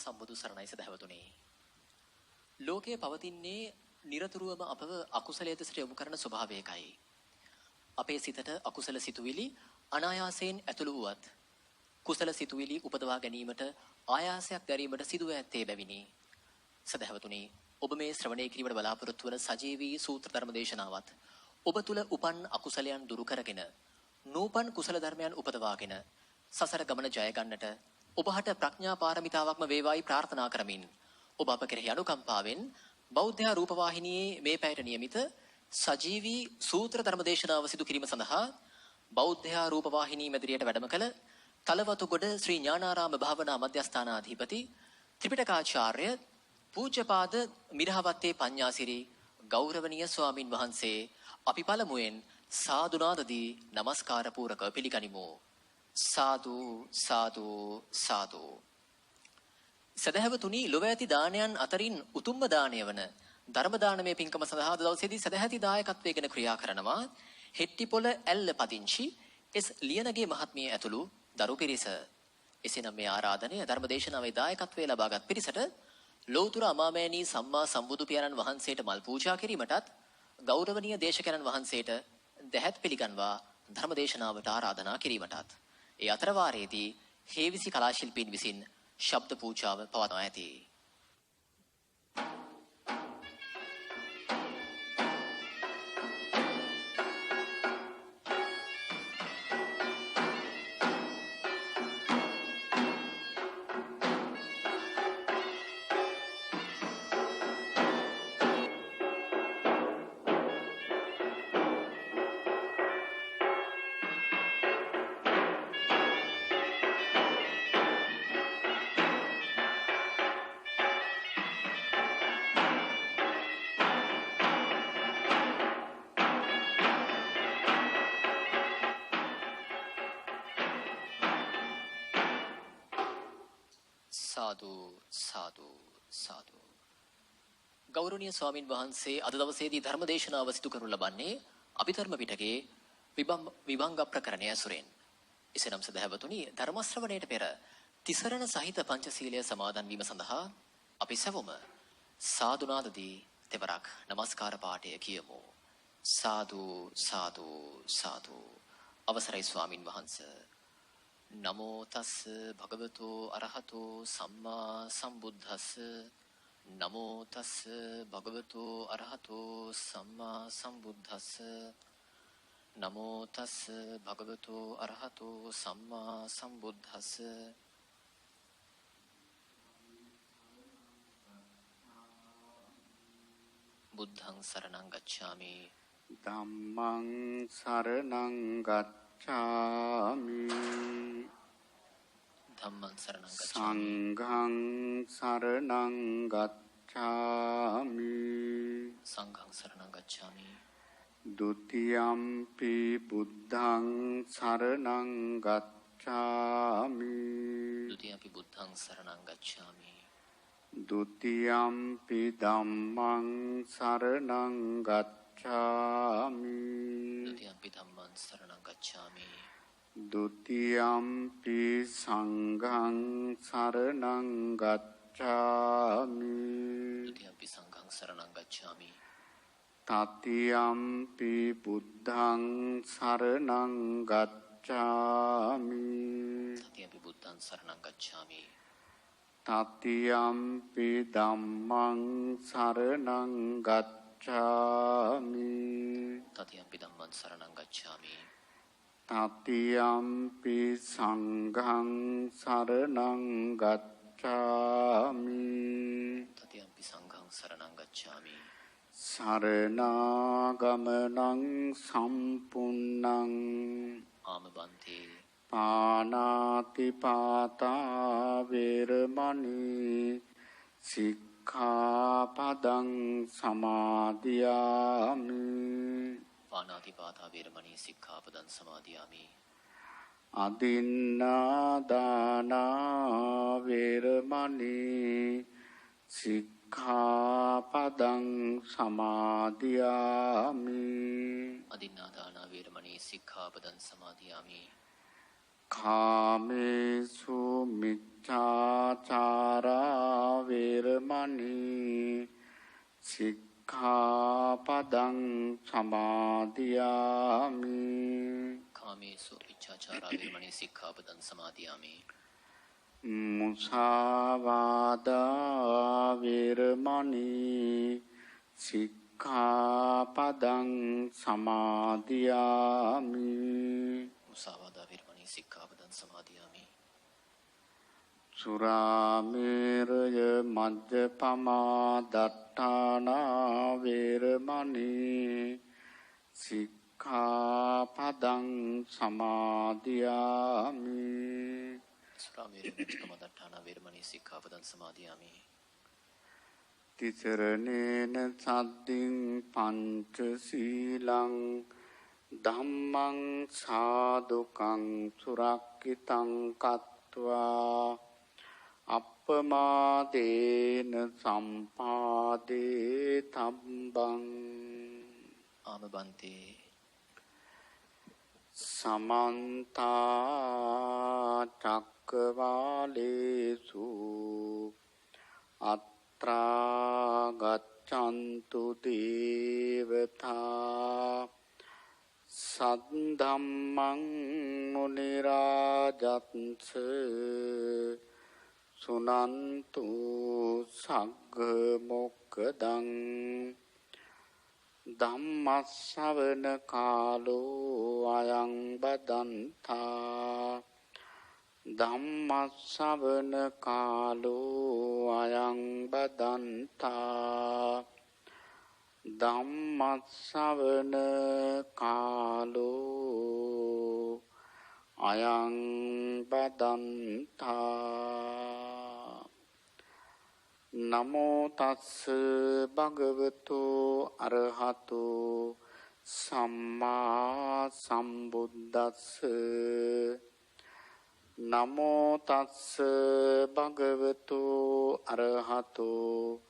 සම්බුදු සරණයි සදහවතුනි. ලෝකයේ පවතින්නේ නිරතුරුවම අපව අකුසලයේ දෙසට යොමු කරන ස්වභාවයකයි. අපේ සිතට අකුසල සිතුවිලි අනායාසයෙන් ඇතුළු වුවත් කුසල සිතුවිලි උපදවා ගැනීමට ආයාසයක් දැරීමට සිදුව ඇත්තේ බැවිනි. සදහවතුනි, ඔබ මේ ශ්‍රවණය කිරීමට බලාපොරොත්තු වන සජීවී සූත්‍ර ධර්ම දේශනාවත් ඔබ තුල උපන් අකුසලයන් දුරු කරගෙන නූපන් කුසල ධර්මයන් උපදවාගෙන සසර ගමන ජය ගන්නට ඔබට ප්‍රඥා පාරමිතාවක්ම වේවායි ප්‍රාර්ථනා කරමින් ඔබ අප කෙරෙහි අනුකම්පාවෙන් බෞද්ධ රූපවාහිනියේ මේ පැයට නියමිත සජීවී සූත්‍ර ධර්ම දේශනාව සිදු කිරීම සඳහා බෞද්ධ රූපවාහිනී මැදිරියට වැඩම කළ තලවතුගොඩ ශ්‍රී ඥානාරාම භාවනා මධ්‍යස්ථානාධිපති ත්‍රිපිටකාචාර්ය පූජ්‍යපාද මිරහවත්තේ පඤ්ඤාසිරි ගෞරවනීය ස්වාමින් වහන්සේ අපි පළමුවෙන් සාදුනාදදී নমස්කාර පූරක පිළිගනිමු. සාදු සාදු සාදු. සදහවතුනි, ලොව ඇති දානයන් අතරින් උතුම්ම දානය වන ධර්ම දානමය පින්කම සඳහා දවසේදී සදැහැති දායකත්වයෙන් ක්‍රියා කරනවා හෙට්ටිපොළ ඇල්ල පදිංචි එස් ලියනගේ මහත්මිය ඇතුළු දරු පිරිස. එසේනම් මේ ආරාධනය ධර්ම දේශනාවේ දායකත්වයේ ලබාගත් පිරිසට ලෞතර අමාමෑණී සම්මා සම්බුදු පියාණන් වහන්සේට මල් පූජා කිරීමටත් ගෞරවනීය දේශකයන්න් වහන්සේට දැහැත් පිළිගන්වා ධර්ම දේශනාවට ආරාධනා කිරීමටත් ඒ අතර වාරයේදී හේවිසි කලා ශිල්පීන් විසින් ශබ්ද පූජාව පවත්වා ඇති. සාදු සාදු සාදු. ගෞරවනීය ස්වාමින් වහන්සේ අද දවසේදී ධර්ම දේශනාව සිදු කරනු ලබන්නේ අභිධර්ම පිටකයේ විභංග ප්‍රකරණය ඇසුරෙන්. එසේනම් සදහවතුනි, ධර්ම ශ්‍රවණයට පෙර තිසරණ සහිත පංචශීලය සමාදන් වීම සඳහා අපි සැවොම සාදුනාදදී තෙවරක් নমස්කාර පාඨය කියමු. සාදු සාදු සාදු. අවසරයි ස්වාමින් වහන්සේ. නමෝ තස් භගවතු අරහතෝ සම්මා සම්බුද්දස්ස. නමෝ තස් භගවතු අරහතෝ සම්මා සම්බුද්දස්ස. නමෝ තස් භගවතු අරහතෝ සම්මා සම්බුද්දස්ස. බුද්ධං සරණං ගච්ඡාමි. ධම්මං සරණං ගච්ඡාමි. ධම්මං සරණං ගච්ඡාමි. සංඝං සරණං ගච්ඡාමි. සංඝං සරණං ගච්ඡාමි. ဒ ුතියම්පි බුද්ධං සරණං ගච්ඡාමි. ဒ ුතියම්පි බුද්ධං සරණං ගච්ඡාමි. ဒ ුතියම්පි ධම්මං සරණං ගච්ඡාමි. ဒ ුතියම්පි ධම්මං සරණං ගච්ඡාමි. ဒ ුතියම්පි සංඝං සරණං ගච්ඡාමි. ဒ ුතියම්පි සංඝං සරණං ගච්ඡාමි. තතියම්පි බුද්ධං සරණං ගච්ඡාමි. තතියම්පි බුද්ධං සරණං ගච්ඡාමි. තතියම්පි ධම්මං සරණං ගච්ඡාමි. තතියම්පි ධම්මං සරණං ගච්ඡාමි. තතියම්පි සංඝං සරණං ගච්ඡාමි. තතියම්පි සංඝං සරණං ගච්ඡාමි. සරණාගමනං සම්පුන්නං ආමබන්තේ පානාති පාතා වේරමණී සික්ඛාපදං සමාදියාමි. පානාති පාතා වේරමණී සික්ඛාපදං සමාදියාමි. අදින්නා දානා වේරමණී සික්ඛාපදං සමාදියාමි. අදින්නා දාන වේරමණී සික්ඛාපදං සමාදියාමි. කාමේසු මිච්ඡාචාරා වේරමණී සික්ඛාපදං සමාදියාමි කාමේසු මිච්ඡාචාරා වේරමණී සික්ඛාපදං සමාදියාමි මුසාවාදා වේරමණී සික්ඛාපදං සමාදියාමි මුසාවාදා වේරමණී සික්ඛාපදං සමාදියාමි සුරාමේරය මජ්ජපමා දට්ඨානා වේරමණී සික්ඛාපදං සමාදියාමි සුරාමේරය මජ්ජපමා දට්ඨානා වේරමණී සික්ඛාපදං සමාදියාමි තිසරණේන සද්දින් පංච සීලං ධම්මං සාදුකං සුරක්ඛිතං කତ୍වා අප්පමාදේන සම්පාදේ තම්බං ආමබන්තේ සමන්ත චක්කවාලේසු අත්‍රා ගච්ඡන්තු දේවතා සද්ධම්මං මුනි රාජත්ස සුනන්තු සග්ග මොක්ඛදං ධම්මස්සවන කාලෝ අයං බදන්තා ධම්මස්සවන කාලෝ අයං බදන්තා ධම්මස්සවන කාලෝ අයං බදන්තා නමෝ තස්ස භගවතු අරහතු සම්මා සම්බුද්දස්ස නමෝ තස්ස භගවතු අරහතු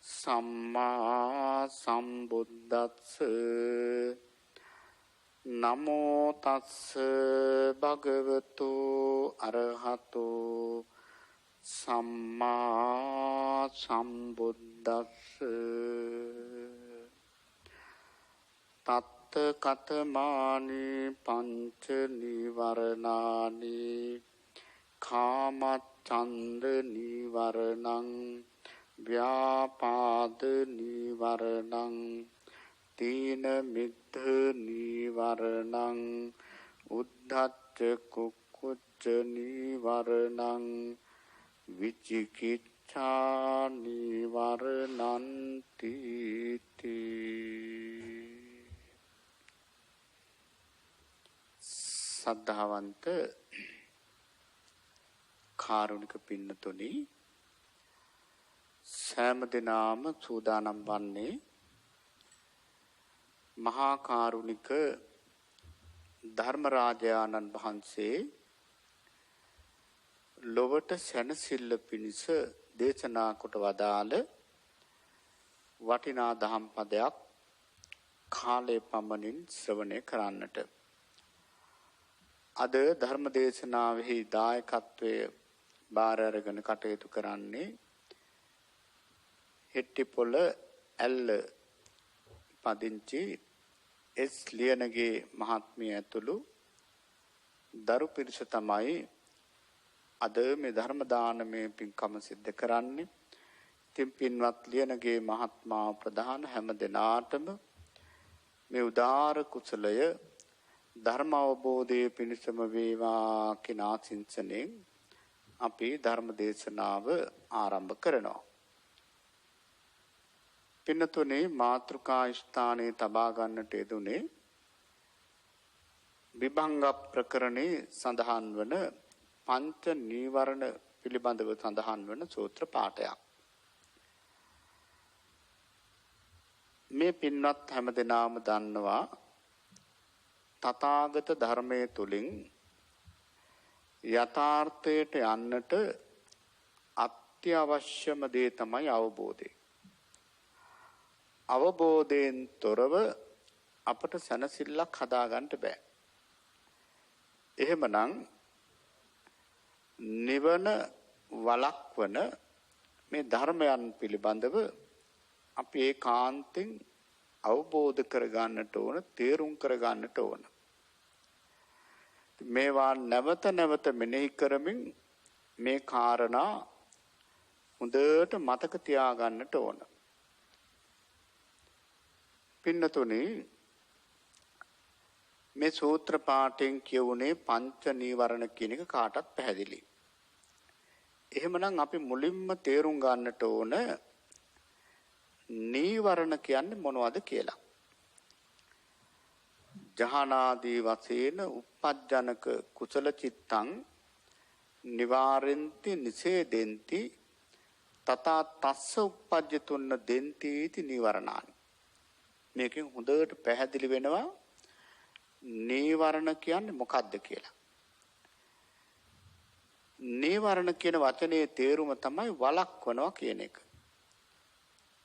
සම්මා සම්බුද්දස්ස නමෝ තස්ස භගවතු අරහතු සම්මා සම්බුද්දස්ස තත්ත කතමානි පංච නිවරණානි කාමච්ඡන්ද නිවරණං ව්‍යාපාද නිවරණං තීන මිද්ධ නිවරණං උද්ධච්ච කුක්කුච්ච නිවරණං විචිකිච්ඡා නිවරණන්ති සද්ධාවන්ත කාරුණික පින්නතුනි සෑම දිනම සූදානම් වන්නේ මහා කාරුණික ධර්මරාජානන් වහන්සේ ලොවට සැනසෙල්ල පිණිස දේශනා කොට වදාළ වටිනා දහම් පදයක් කාලේ පමණින් ශ්‍රවණය කරන්නට අද ධර්ම දේශනාවෙහි දායකත්වයේ බාර අරගෙන කටයුතු කරන්නේ හෙට්ටිපොළ ඇල්ල පදිංචි එස් ලියනගේ මහත්මිය ඇතුළු දරු පිරිස තමයි අද මේ ධර්ම දානමය පින්කම සිද්ධ කරන්නේ. ඉතින් පින්වත් ලියනගේ මහත්මා ප්‍රධාන හැම දිනාටම මේ උදාාර කුසලය ධර්ම අවබෝධයේ පිණසම වේවා කියන ආශිංසනෙන් අපි ධර්ම දේශනාව ආරම්භ කරනවා. පින්නතුනේ මාතෘකා ස්ථානයේ තබා ගන්නට යෙදුනේ විභංග ප්‍රකරණේ සඳහන් වන පංච නීවරණ පිළිබඳව සඳහන් වන සූත්‍ර පාඨයක්. මේ පින්වත් හැමදෙනාම දන්නවා තථාගත ධර්මයේ තුලින් යථාර්ථයට යන්නට අත්‍යවශ්‍යම දේ තමයි අවබෝධය. අවබෝධයෙන් තොරව අපට සැනසෙල්ලක් හදාගන්න බෑ. එහෙමනම් නිවන වළක්වන මේ ධර්මයන් පිළිබඳව අපි ඒකාන්තෙන් අවබෝධ කරගන්නට ඕන, තේරුම් කරගන්නට ඕන. මේවා නැවත නැවත මෙනෙහි කරමින් මේ කාරණා හොඳට මතක තියාගන්නට ඕන. පින්නතුනි, මේ සූත්‍ර පාඨයෙන් කියුනේ පංච නීවරණ කියන එක කාටත් පැහැදිලි. එහෙමනම් අපි මුලින්ම තේරුම් ගන්නට ඕන නීවරණ කියන්නේ මොනවද කියලා. ජහනාදී වශයෙන් uppajjanක කුසල චිත්තං නිවාරෙන්ති නිසේදෙන්ති තථා තස්ස uppajjatuන්න දෙන්ති इति නීවරණානි. මේකෙන් හොඳට පැහැදිලි වෙනවා නීවරණ කියන්නේ මොකක්ද කියලා. නීවරණ කියන වචනේ තේරුම තමයි වළක්වනවා කියන එක.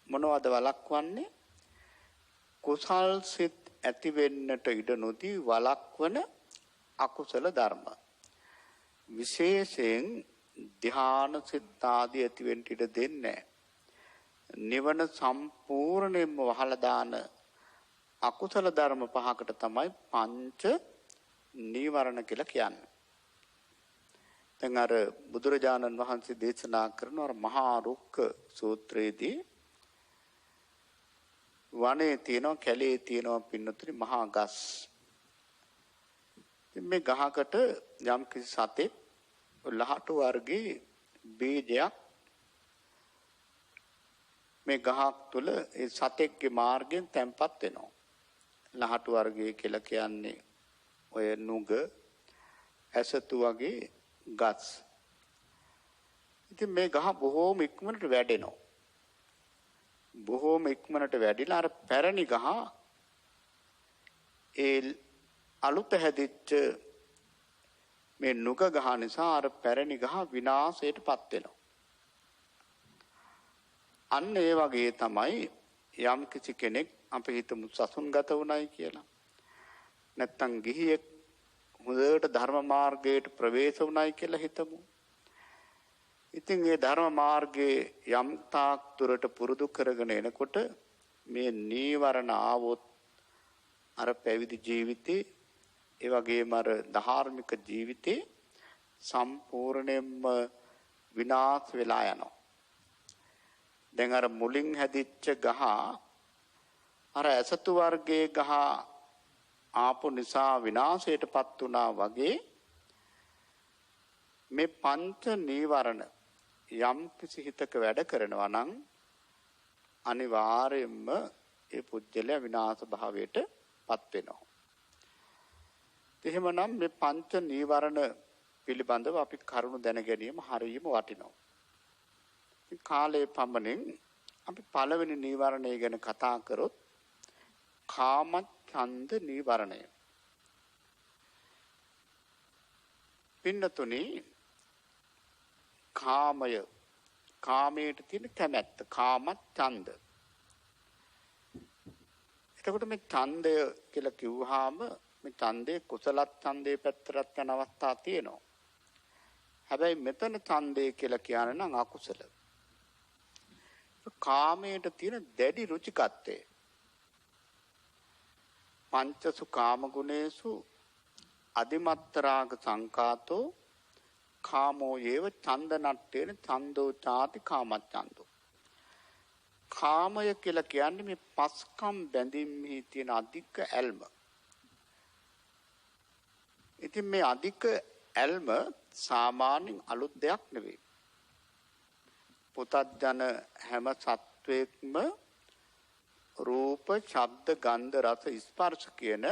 මොනවද වළක්වන්නේ? කුසල් සිත් ඇති වෙන්නට ඉඩ නොදී වළක්වන අකුසල ධර්ම. විශේෂයෙන් ධ්‍යාන සිත් ආදී ඇති වෙන්න ඉඩ දෙන්නේ නැහැ. නිවන සම්පූර්ණයෙන්ම වහලා දාන අකුසල ධර්ම පහකට තමයි පංච නීවරණ කියලා කියන්නේ. දැන් අර බුදුරජාණන් වහන්සේ දේශනා කරන අර මහා රුක්ක සූත්‍රයේදී වනේ තියෙනවා, කැලේ තියෙනවා පින්නතුනි මහා ගස්. මේ ගහකට යම් කිසි සතෙක් ලහටු වර්ගයේ බීජයක් මේ ගහක් තුල ඒ සතෙක්ගේ මාර්ගයෙන් තැන්පත් වෙනවා. ලහටු වර්ගය කියලා කියන්නේ ඔය නුග, ඇසතු වගේ ගස්. ඉතින් මේ ගහ බොහෝම ඉක්මනට වැඩෙනවා. බොහෝම ඉක්මනට වැඩිලා අර පැරණි ගහ ඒ අලුත හැදිච්ච මේ නුග ගහ නිසා අර පැරණි ගහ විනාශයටපත් වෙනවා. අන්න ඒ වගේ තමයි යම් කිසි කෙනෙක් අපි හිතමු සසුන්ගත වුණයි කියලා. නැත්තම් ගිහියෙක් හොඳට ධර්ම මාර්ගයට ප්‍රවේශ වුණයි කියලා හිතමු. ඉතින් මේ ධර්ම මාර්ගයේ යම් තාක් දුරට පුරුදු කරගෙන එනකොට මේ නීවරණ ආවොත් අර පැවිදි ජීවිතේ ඒ වගේම අර ධාර්මික ජීවිතේ සම්පූර්ණයෙන්ම විනාශ වෙලා යනවා. දැන් අර මුලින් හැදිච්ච ගහ අර ඇසතු වර්ගයේ ගහ ආපු නිසා විනාශයටපත් වුණා වගේ මේ පංච නීවරණ යම් කිසි හිතක වැඩ කරනවා නම් අනිවාර්යයෙන්ම ඒ පුජ්‍යලයා විනාශ භාවයටපත් වෙනවා. එහෙමනම් මේ පංච නීවරණ පිළිබඳව අපි කරුණු දැන ගැනීම හරියම වටිනවා. කාලයේ පමණින් අපි පළවෙනි නීවරණය ගැන කතා කරොත් කාම ඡන්ද නීවරණය. පින්නතුනි, කාමය, කාමයට තියෙන කැමැත්ත, කාම ඡන්ද. එතකොට මේ ඡන්දය කියලා කිව්වහම මේ ඡන්දේ කුසල ඡන්දේ පැත්තට යන අවස්ථා තියෙනවා. හැබැයි මෙතන ඡන්දේ කියලා කියන්නේ නම් අකුසල. කාමයට තියෙන දැඩි රුචිකත්වය. පංචසු කාම ගුණේසු අදිමත්තරාග සංකාතෝ කාමෝ යේව ඡන්දනට්ඨේන ඡන්தோ ചാති කාමච්ඡන්தோ. කාමය කියලා කියන්නේ මේ පස්කම් බැඳීමෙහි තියෙන අධික ඇල්ම. ඉතින් මේ අධික ඇල්ම සාමාන්‍යයෙන් අලුත් දෙයක් නෙවෙයි. පුතත්ජන හැම සත්වයක්ම රූප, ශබ්ද, ගන්ධ, රස, ස්පර්ශ කියන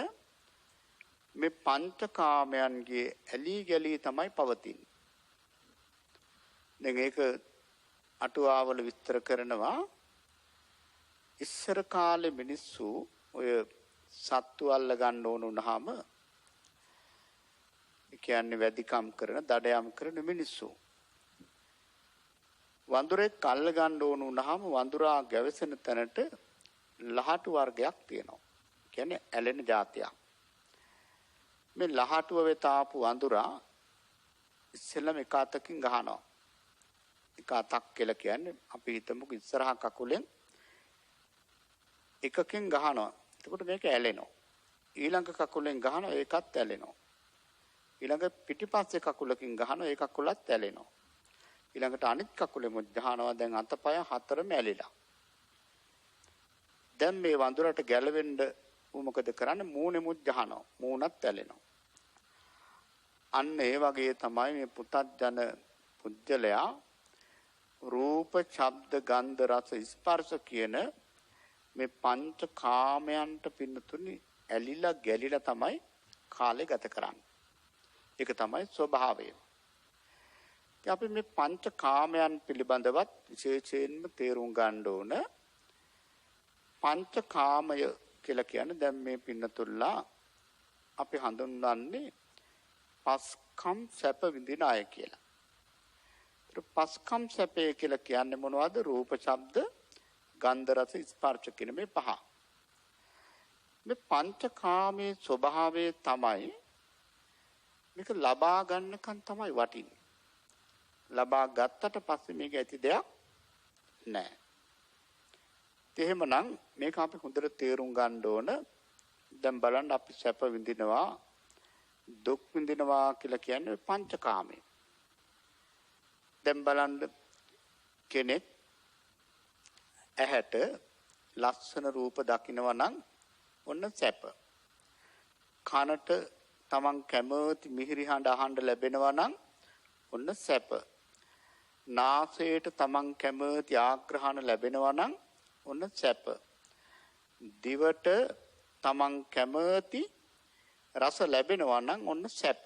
මේ පංචකාමයන්ගේ ඇලී ගැලී තමයි පවතින්නේ. දැන් ඒක අටුවාවල විස්තර කරනවා. ඉස්සර කාලේ මිනිස්සු ඔය සත්තු අල්ල ගන්න ඕන වුණාම ඒ කියන්නේ වැඩිකම් කරන, දඩයම් කරන මිනිස්සු වඳුරෙක් අල්ල ගන්න ඕන වුණාම වඳුරා ගැවසෙන තැනට ලහටු වර්ගයක් තියෙනවා. කියන්නේ ඇලෙන జాතියක්. මේ ලහටුව වෙත ආපු වඳුරා ඉස්සෙල්ලම එක අතකින් ගහනවා. එක අතක් කියලා කියන්නේ අපි හිතමුකෝ ඉස්සරහා කකුලෙන් එකකින් ගහනවා. එතකොට මේක ඇලෙනවා. ඊළඟ කකුලෙන් ගහනවා ඒකත් ඇලෙනවා. ඊළඟ පිටිපස්සේ කකුලකින් ගහනවා ඒ කකුලත් ඇලෙනවා. ඊළඟට අනිත් කකුලෙම ගහනවා දැන් අතපය හතරම ඇලිලා. දැන් මේ වඳුරට ගැලවෙන්න ඌ මොකද කරන්නේ? මූණෙමුත් ගහනවා. මූණත් ඇලෙනවා. අන්න ඒ වගේ තමයි මේ පුතත්ජන පුජ්‍යලයා රූප, ශබ්ද, ගන්ධ, රස, ස්පර්ශ කියන මේ පංච කාමයන්ට පින්නතුනි ඇලිලා ගැලිලා තමයි කාලය ගත කරන්නේ. ඒක තමයි ස්වභාවය. ඉතින් අපි මේ පංච කාමයන් පිළිබඳවත් විශේෂයෙන්ම තේරුම් ගන්න ඕන. පංච කාමය කියලා කියන්නේ දැන් මේ පින්නතුල්ලා අපි හඳුන්වන්නේ පස්කම් සැප විඳින අය කියලා. පස්කම් සැපේ කියලා කියන්නේ මොනවද? රූප, ශබ්ද, ගන්ධ, රස, ස්පර්ශ කියන මේ පහ. මේ පංචකාමයේ ස්වභාවය තමයි මේක ලබා ගන්නකන් තමයි වටින්නේ. ලබා ගත්තට පස්සේ මේක ඇති දෙයක් නෑ. එහෙමනම් මේක අපි හොඳට තේරුම් ගන්න ඕන. දැන් බලන්න අපි සැප විඳිනවා, දුක් විඳිනවා කියලා කියන්නේ පංචකාමයේ. දැන් බලන්න කෙනෙක් ඇහැට ලස්සන රූප දකිනවා නම් ඔන්න සැප. කනට තමන් කැමති මිහිරි හඬ අහන්න ලැබෙනවා නම් ඔන්න සැප. නාසයට තමන් කැමති ආග්‍රහණ ලැබෙනවා නම් ඔන්න සැප. දිවට තමන් කැමති රස ලැබෙනවා නම් ඔන්න සැප.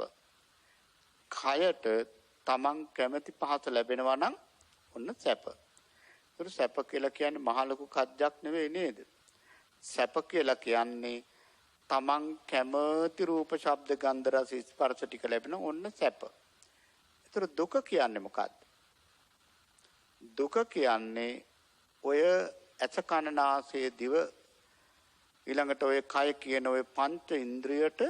කයට තමන් කැමති පහස ලැබෙනවා නම් ඔන්න සැප. ඒක සැප කියලා කියන්නේ මහ ලොකු කද්දක් නෙවෙයි නේද? සැප කියලා කියන්නේ තමන් කැමති රූප, ශබ්ද, ගන්ධ, රස, ස්පර්ශ ටික ලැබෙන ඔන්න සැප. ඒතර දුක කියන්නේ මොකක්ද? දුක කියන්නේ ඔය ඇස කන නාසය දිව ඊළඟට ඔය කය කියන ඔය පංච ඉන්ද්‍රියට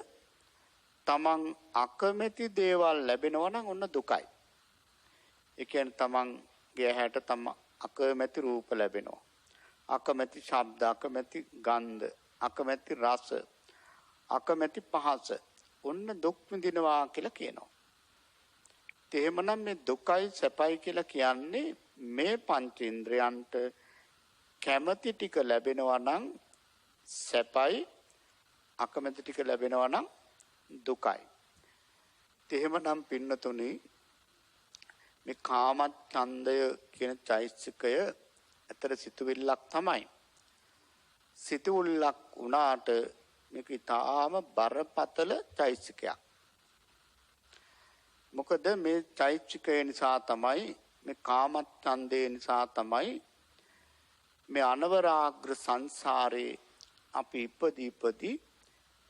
තමන් අකමැති දේවල් ලැබෙනවා නම් ඔන්න දුකයි. ඒ කියන්නේ තමන්ගේ ඇහැට තම අකමැති රූප ලැබෙනවා. අකමැති ශබ්ද, අකමැති ගන්ධ, අකමැති රස, අකමැති පහස. ඔන්න දුක් විඳිනවා කියලා කියනවා. එහෙමනම් මේ දුකයි සැපයි කියලා කියන්නේ මේ පංචේන්ද්‍රයන්ට කැමැති ටික ලැබෙනවා නම් සැපයි, අකමැති ටික ලැබෙනවා නම් දුකයි. එහෙමනම් පින්නතුනි මේ කාමච්ඡන්දය කියන චෛතසිකය අතර සිතුවිල්ලක් තමයි. සිතුවිල්ලක් වුණාට මේක ඊටාම බරපතල චෛතසිකයක්. මොකද මේ චෛතසිකය නිසා තමයි මේ කාමච්ඡන්දය නිසා තමයි මේ අනවරාග්‍ර සංසාරේ අපි ඉපදී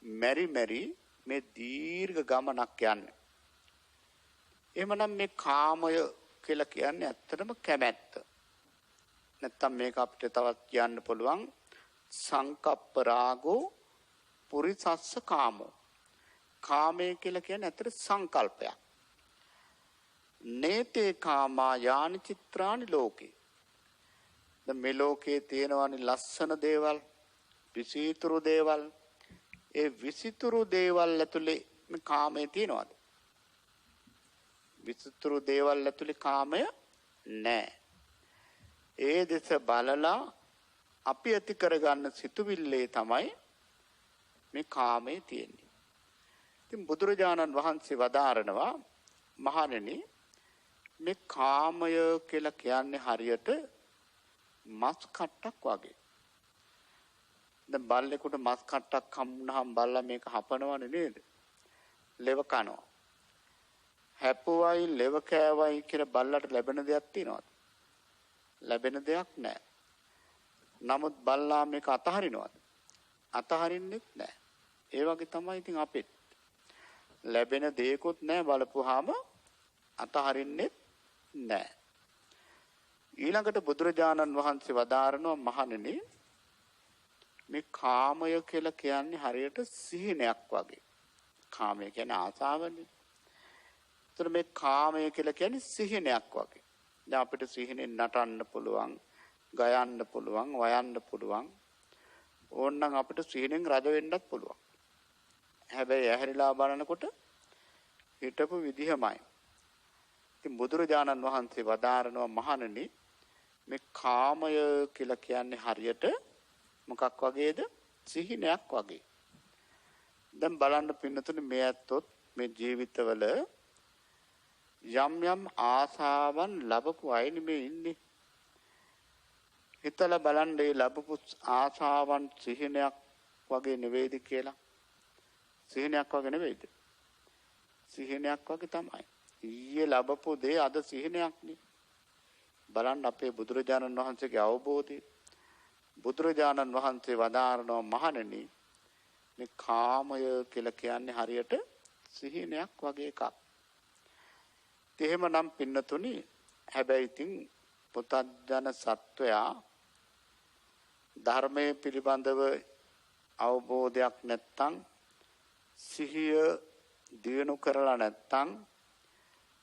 මෙරි මේ දීර්ඝ ගමනක් යන්නේ. එහෙමනම් මේ කාමය කියලා කියන්නේ ඇත්තටම කැමැත්ත. නැත්තම් මේක අපිට තවත් කියන්න පුළුවන් සංකප්ප රාගෝ පුරිසස්ස කාමෝ. කාමය කියලා කියන්නේ ඇත්තට සංකල්පයක්. නේතේ කාමා යානි චිත්‍රානි ලෝකේ. දැන් මේ ලෝකේ තියෙනවානි ලස්සන දේවල්, විචිතුරු දේවල්. ඒ විචිතුරු දේවල් ඇතුලේ මේ කාමය තියෙනවද? විචිතුරු දේවල් ඇතුලේ කාමය නැහැ. ඒ දෙස බලලා අපි ඇති කරගන්න සිතුවිල්ලේ තමයි මේ කාමය තියෙන්නේ. ඉතින් බුදුරජාණන් වහන්සේ වදාරනවා මහණෙනි මේ කාමය කියලා කියන්නේ හරියට මස් කට්ටක් වගේ. දැන් බල්ලෙකුට මස් කට්ටක් හම්බුනහම බල්ලා මේක හපනවනේ නේද? ලෙව කනවා. හැපුවයි ලෙව කෑවයි කියලා බල්ලට ලැබෙන දෙයක් තියනවද? ලැබෙන දෙයක් නැහැ. නමුත් බල්ලා මේක අතහරිනවද? අතහරින්නෙත් නැහැ. ඒ වගේ තමයි ඉතින් අපිට. ලැබෙන දේකුත් නැහැ බලපුවාම අතහරින්නෙත් නැහැ. ඊළඟට බුදුරජාණන් වහන්සේ වදාරනවා මහණෙනි මේ කාමය කියලා කියන්නේ හරියට සිහිනයක් වගේ. කාමය කියන්නේ ආසාවනේ. ඒතර මේ කාමය කියලා කියන්නේ සිහිනයක් වගේ. දැන් අපිට සිහිනෙන් නටන්න පුළුවන්, ගයන්න පුළුවන්, වයන්න පුළුවන්. ඕනනම් අපිට සිහිනෙන් රජ වෙන්නත් පුළුවන්. හැබැයි ඇහැරිලා බලනකොට හිටපු විදිහමයි. ඉතින් බුදුරජාණන් වහන්සේ වදාරනවා මහණෙනි මේ කාමය කියලා කියන්නේ හරියට මොකක් වගේද? සිහිනයක් වගේ. දැන් බලන්න පින්නතුනේ මේ ඇත්තොත් මේ ජීවිතවල යම් යම් ආසාවන් ලැබපු අය නෙමේ ඉන්නේ. හිතලා බලන්න මේ ලැබපු ආසාවන් සිහිනයක් වගේ නෙවෙයිද කියලා. සිහිනයක් වගේ නෙවෙයිද? සිහිනයක් වගේ තමයි. ඊයේ ලැබපු දේ අද සිහිනයක් නේ. බලන්න අපේ බුදුරජාණන් වහන්සේගේ අවබෝධය. බුදුරජාණන් වහන්සේ වදාරනවා මහණෙනි මේ කාමය කියලා කියන්නේ හරියට සිහිනයක් වගේ එකක්. එහෙමනම් පින්නතුනි හැබැයි ඉතින් පුතත්ජන සත්වයා ධර්මයේ පිළිබඳව අවබෝධයක් නැත්තම් සිහිය දිනු කරලා නැත්තම්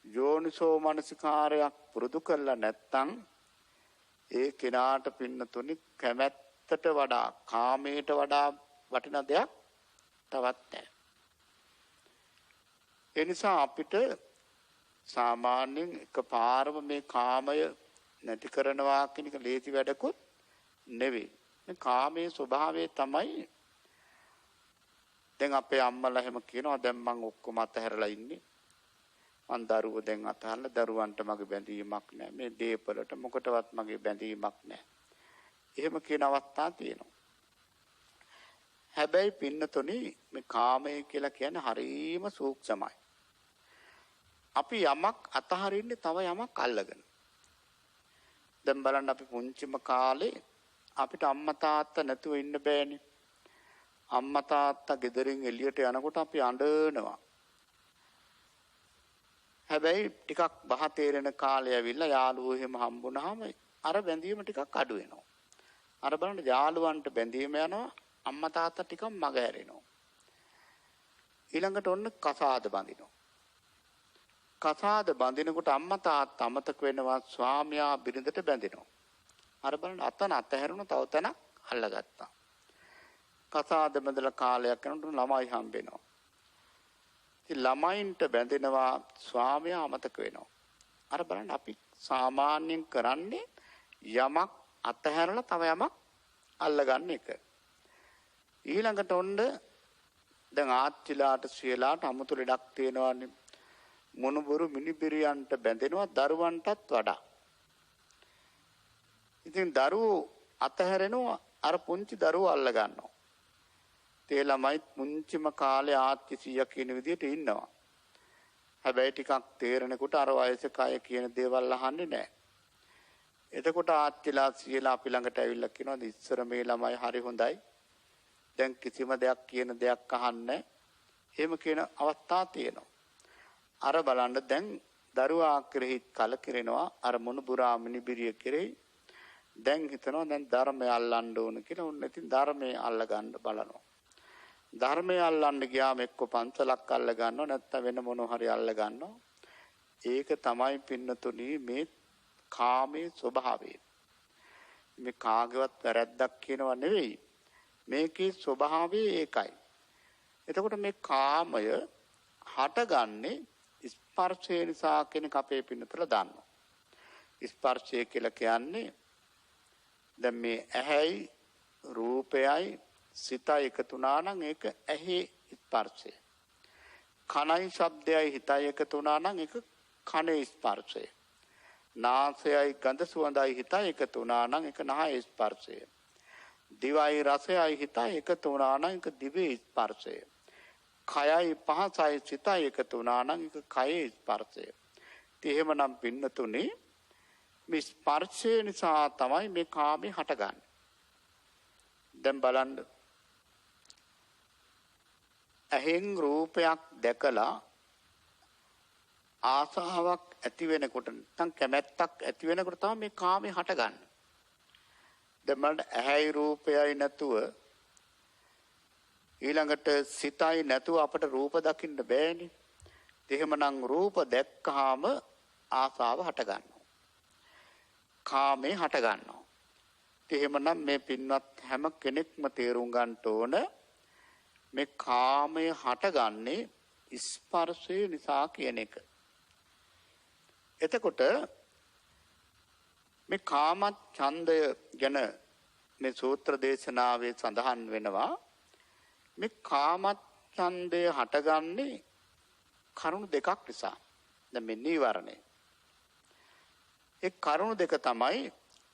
යෝනිසෝ මනසිකාරයක් පුරුදු කරලා නැත්තම් ඒ කෙනාට පින්නතුනි කැමැත්තට වඩා කාමයට වඩා වටින දෙයක් තවත් නැහැ. ඒ නිසා අපිට සාමාන්‍යයෙන් එකපාරම මේ කාමය නැති කරනවා කියන එක ලේසි වැඩකුත් නෙවෙයි. මේ කාමයේ ස්වභාවය තමයි දැන් අපේ අම්මලා එහෙම කියනවා දැන් මං ඔක්කොම අතහැරලා ඉන්නේ. මං දරුවෝ දැන් අතහැරලා දරුවන්ට මගේ බැඳීමක් නැහැ. මේ දේපලට මොකටවත් මගේ බැඳීමක් නැහැ. එහෙම කියන අවස්ථා තියෙනවා. හැබැයි පින්නතුනි මේ කාමය කියලා කියන්නේ හරීම සූක්ෂමයි. අපි යමක් අතහරින්නේ තව යමක් අල්ලගෙන. දැන් බලන්න අපි පුංචිම කාලේ අපිට අම්මා තාත්තා නැතුව ඉන්න බෑනේ. අම්මා තාත්තා ගෙදරින් එළියට යනකොට අපි අඬනවා. හැබැයි ටිකක් බහ තේරෙන කාලය ඇවිල්ලා යාළුවෝ එහෙම හම්බුනහම අර බැඳීම ටිකක් අඩු වෙනවා. අර බලන්න යාළුවන්ට බැඳීම යනවා අම්මා තාත්තා ටිකක් මග හැරෙනවා. ඊළඟට ඔන්න කසාද බඳිනවා. කසාද බඳිනකොට අම්මා තාත්තා අමතක වෙනවා ස්වාමියා බිරිඳට බැඳෙනවා. අර බලන්න අතන අතහැරුණ තව තැනක් අල්ලගත්තා. කසාද බඳලා කාලයක් යනකොට ළමයි හම්බෙනවා. ඉතින් ළමයින්ට බැඳෙනවා ස්වාමියා අමතක වෙනවා. අර බලන්න අපි සාමාන්‍යයෙන් කරන්නේ යමක් අතහැරලා තව යමක් අල්ලගන්න එක. ඊළඟට ඔන්න දැන් ආච්චිලාට සියලාට අමුතු ලෙඩක් තියෙනවානේ. මොනුබුරු මිනිබිරියන්ට බැඳෙනවා දරුවන්ටත් වඩා. ඉතින් දරුවෝ අතහැරෙනවා අර පුංචි දරුවෝ අල්ල ගන්නවා. තේ ළමයි පුංචිම කාලේ ආච්චි සීයා කියන විදිහට ඉන්නවා. හැබැයි ටිකක් තේරෙනකොට අර වයසක අය කියන දේවල් අහන්නේ නැහැ. එතකොට ආච්චිලා සීලා අපි ළඟට ඇවිල්ලා කියනවා ඉස්සර මේ ළමයි හරි හොඳයි. දැන් කිසිම දෙයක් කියන දෙයක් අහන්නේ. එහෙම කියන අවස්ථා තියෙනවා. අර බලන්න දැන් දරුවා කෙරෙහි කලකිරෙනවා අර මොනුබුරා මිනිබිරිය කෙරෙහි. දැන් හිතනවා දැන් ධර්මය අල්ලන්න ඕන කියලා. උන් ඉතින් ධර්මය අල්ල ගන්න බලනවා. ධර්මය අල්ලන්න ගියාම එක්ක පන්සලක් අල්ල ගන්නවා නැත්නම් වෙන මොන හරි අල්ල ගන්නවා. ඒක තමයි පින්නතුනි මේ කාමයේ ස්වභාවය. මේ කාගේවත් වැරැද්දක් කියනවා නෙවෙයි. මේකේ ස්වභාවය ඒකයි. එතකොට මේ කාමය හටගන්නේ ස්පර්ශය නිසා කෙනෙක් අපේ පින්නතල දන්නවා. ස්පර්ශය කියලා කියන්නේ දැන් මේ ඇහැයි රූපයයි සිතයි එකතු වුණා නම් ඒක ඇහි ස්පර්ශය. කනයි ශබ්දයයි හිතයි එකතු වුණා නම් ඒක කනේ ස්පර්ශය. නාසයයි ගඳ සුවඳයි හිතයි එකතු වුණා නම් ඒක නහයේ ස්පර්ශය. දිවයි රසයයි හිතයි එකතු වුණා නම් ඒක දිවේ ස්පර්ශය. කයයි පහසයි සිතයි එකතු වුණා නම් ඒක කයේ ස්පර්ශය. ඉතින් එහෙමනම් පින්නතුනේ මේ ස්පර්ශය නිසා තමයි මේ කාමේ හටගන්නේ. දැන් බලන්න ඇහෙන් රූපයක් දැකලා ආසාවක් ඇති වෙනකොට නැත්නම් කැමැත්තක් ඇති වෙනකොට තමයි මේ කාමේ හටගන්නේ. දැන් බලන්න ඇහැයි රූපයයි නැතුව ඊළඟට සිතයි නැතුව අපට රූප දකින්න බෑනේ. එහෙමනම් රූප දැක්කහම ආසාව හට ගන්නවා. කාමේ හට ගන්නවා. එහෙමනම් මේ පින්වත් හැම කෙනෙක්ම තේරුම් ගන්න ඕන මේ කාමය හටගන්නේ ස්පර්ශය නිසා කියන එක. එතකොට මේ කාම ඡන්දය ගැන මේ සූත්‍ර දේශනාවේ සඳහන් වෙනවා. මේ කාම ඡන්දය හටගන්නේ කරුණු දෙකක් නිසා. දැන් මේ නීවරණය. ඒ කරුණු දෙක තමයි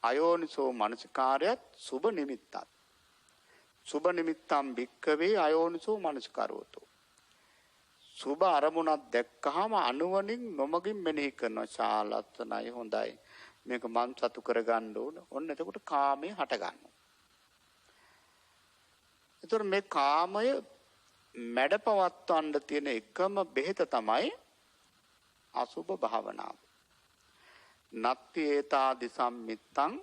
අයෝනිසෝ මනසිකාරයත් සුබ නිමිත්තත්. සුබ නිමිත්තම් භික්කවේ අයෝනිසෝ මනසිකාරෝතෝ. සුබ අරමුණක් දැක්කහම අනුවණින් නොමගින් මෙනෙහි කරනවා. ශාලත්තනයි හොඳයි. මේක මන් සතු කරගන්න ඕන. ඔන්න එතකොට කාමය හට ගන්නවා. එතකොට මේ කාමය මැඩපවත්වන්න තියෙන එකම බෙහෙත තමයි අසුබ භාවනාව. නත්ති ඒතා දිසම්මිත්තං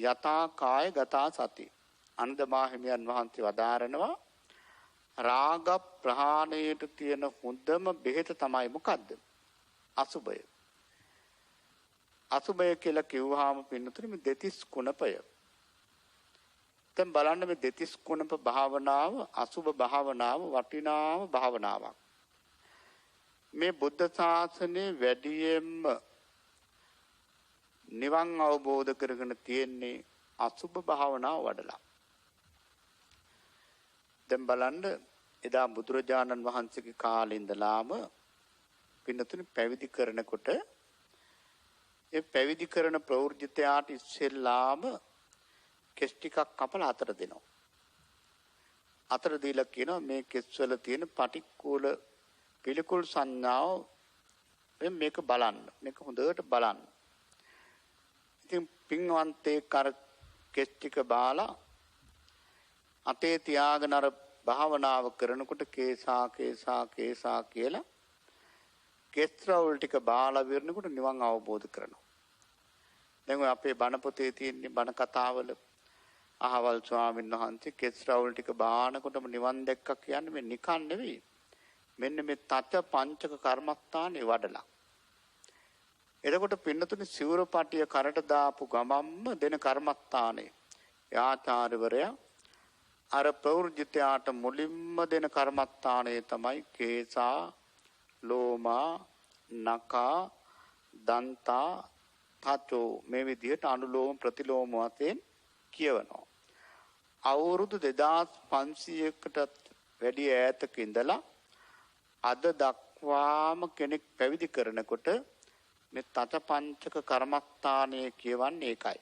යතා කාය ගතා සති. අනන්දමා හිමියන් වහන්සේ වදාරනවා රාග ප්‍රහාණයට තියෙන හොඳම බෙහෙත තමයි මොකද්ද? අසුබය. අසුබය කියලා කිව්වහම පින්නතුනේ මේ දෙතිස් කුණපය. දැන් බලන්න මේ දෙතිස් කුණප භාවනාව අසුබ භාවනාව වටිනාම භාවනාවක්. මේ බුද්ධ ශාසනයේ වැඩියෙන්ම නිවන් අවබෝධ කරගෙන තියෙන්නේ අසුබ භාවනාව වඩලා. දැන් බලන්න එදා බුදුරජාණන් වහන්සේගේ කාලේ ඉඳලාම පින්නතුනේ පැවිදි කරනකොට ඒ පැවිදි කරන ප්‍රවෘජිතයාට ඉස්සෙල්ලාම කෙස් ටිකක් කපලා අතර දෙනවා. අතර දීලා කියනවා මේ කෙස්වල තියෙන පටික්කුල පිළිකුල් සංඥාව මේක බලන්න. මේක හොඳට බලන්න. ඉතින් පින්වන්තේ කර කෙස් ටික බාලා අතේ තියාගෙන අර භාවනාව කරනකොට කේසා කියලා කෙස්රවුල් ටික බාලා විරනකොට නිවන් අවබෝධ කරනවා. දැන් ඔය අපේ බණ පොතේ තියෙන බණ කතාවල අහවල් ස්වාමීන් වහන්සේ කෙස්රවුල් ටික බානකොටම නිවන් දැක්කා කියන්නේ මේ නිකන් නෙවෙයි. මෙන්න මේ තත පංචක කර්මස්ථානේ වඩලා. එතකොට පින්නතුනේ සිවුරපටිය කරට දාපු ගමම්ම දෙන කර්මස්ථානේ ආචාර්යවරයා අර ප්‍රවෘජිතයාට මුලින්ම දෙන කර්මස්ථානය තමයි කේසා ලෝමා නකා දන්තා තතෝ මේ විදිහට අනුලෝම ප්‍රතිලෝම වශයෙන් කියවනවා. අවුරුදු 2500කටත් වැඩි ඈතක ඉඳලා අද දක්වාම කෙනෙක් පැවිදි කරනකොට මේ තත පංචක කර්මස්ථානයේ කියවන්නේ ඒකයි.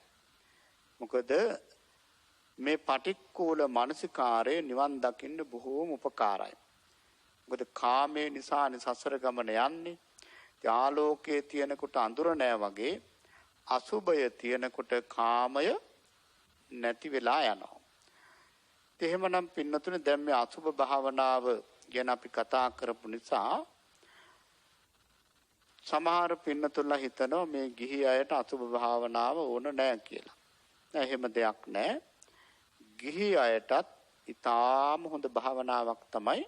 මොකද මේ පටික්කුල මානසිකාරයේ නිවන් දකින්න බොහෝම උපකාරයි. මොකද කාමයේ නිසා සසර ගමන යන්නේ. ආලෝකයේ තියෙනකොට අඳුර නෑ වගේ අසුබය තියෙනකොට කාමය නැති වෙලා යනවා. එහෙමනම් පින්නතුනේ දැන් මේ අසුබ භාවනාව ගැන අපි කතා කරපු නිසා සමහර පින්නතුන්ලා හිතනවා මේ ගිහි අයට අසුබ භාවනාව ඕන නෑ කියලා. නෑ එහෙම දෙයක් නෑ. ගිහි අයටත් ඊටාම හොඳ භාවනාවක් තමයි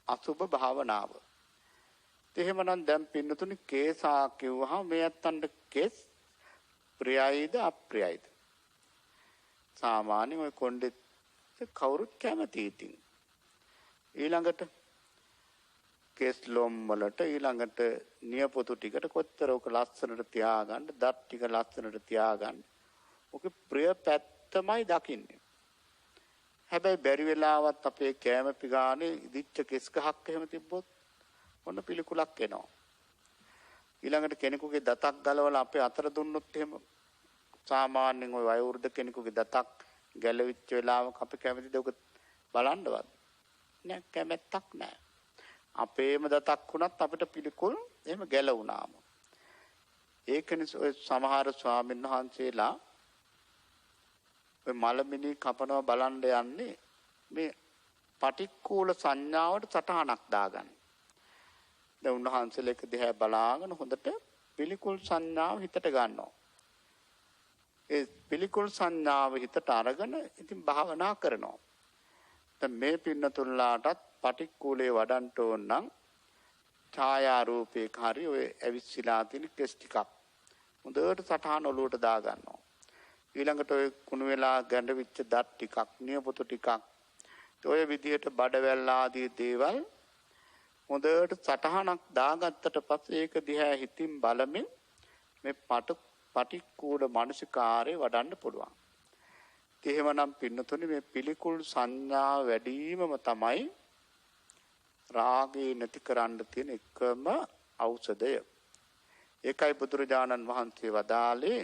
අසුබ භාවනාව. එහෙමනම් දැන් පින්නතුනි කේසා කිව්වහම මේ අත්තන්ට කෙස් ප්‍රියයිද අප්‍රියයිද? සාමාන්‍යයෙන් ඔය කොණ්ඩෙත් කවුරුත් කැමති ඉතින්. ඊළඟට කෙස් ලොම් වලට ඊළඟට නියපොතු ටිකට කොච්චර ඔක ලස්සනට තියාගන්න, දත් ටික ලස්සනට තියාගන්න. ඔක ප්‍රිය පැත්තමයි දකින්නේ. හැබැයි බැරි වෙලාවත් අපේ කැම පිගානේ ඉදිච්ච කෙස් ගහක් එහෙම තිබ්බොත් මොන පිළිකුලක් එනවා. ඊළඟට කෙනෙකුගේ දතක් ගලවලා අපේ අතර දුන්නොත් එහෙම සාමාන්‍යයෙන් ওই වයෝවෘද්ධ කෙනෙකුගේ දතක් ගැලවිච්ච වෙලාවක අපි කැමතිද ඔක බලන්නවත්? නෑ, කැමැත්තක් නෑ. අපේම දතක් වුණත් අපිට පිළිකුල් එහෙම ගැලවුණාම. ඒකනේ ඔය සමහර ස්වාමීන් වහන්සේලා ඔය මලමිනි කපනවා බලන්න යන්නේ මේ පටික්කුල සංඥාවට සටහනක් දාගන්න. දැන් උන්වහන්සේලා එක දිහා බලාගෙන හොඳට පිළිකුල් සංඥාව හිතට ගන්නවා. ඒ පිළිකුල් සංඥාව හිතට අරගෙන ඉතින් භාවනා කරනවා. දැන් මේ පින්නතුල්ලාටත් පටික්කුලේ වඩන්න ඕන නම් ඡායා රූපයක හරි ඔය ඇවිස්සලා තියෙන කෙස් ටිකක් හොඳට සටහන ඔලුවට දා ගන්නවා. ඊළඟට ඔය කුණු වෙලා ගැඬ විච්ච දත් ටිකක්, නියපොතු ටිකක්, ඔය විදිහට බඩවැල් ආදී දේවල් හොඳට සටහනක් දාගත්තට පස්සේ ඒක දිහා හිතින් බලමින් මේ පටික්කුල මානසිකාරේ වඩන්න පුළුවන්. එහෙමනම් පින්නතුනේ මේ පිළිකුල් සංඥා වැඩිවීමම තමයි රාගේ නැති කරන්න තියෙන එකම ඖෂධය. ඒකයි බුදුරජාණන් වහන්සේ වදාළේ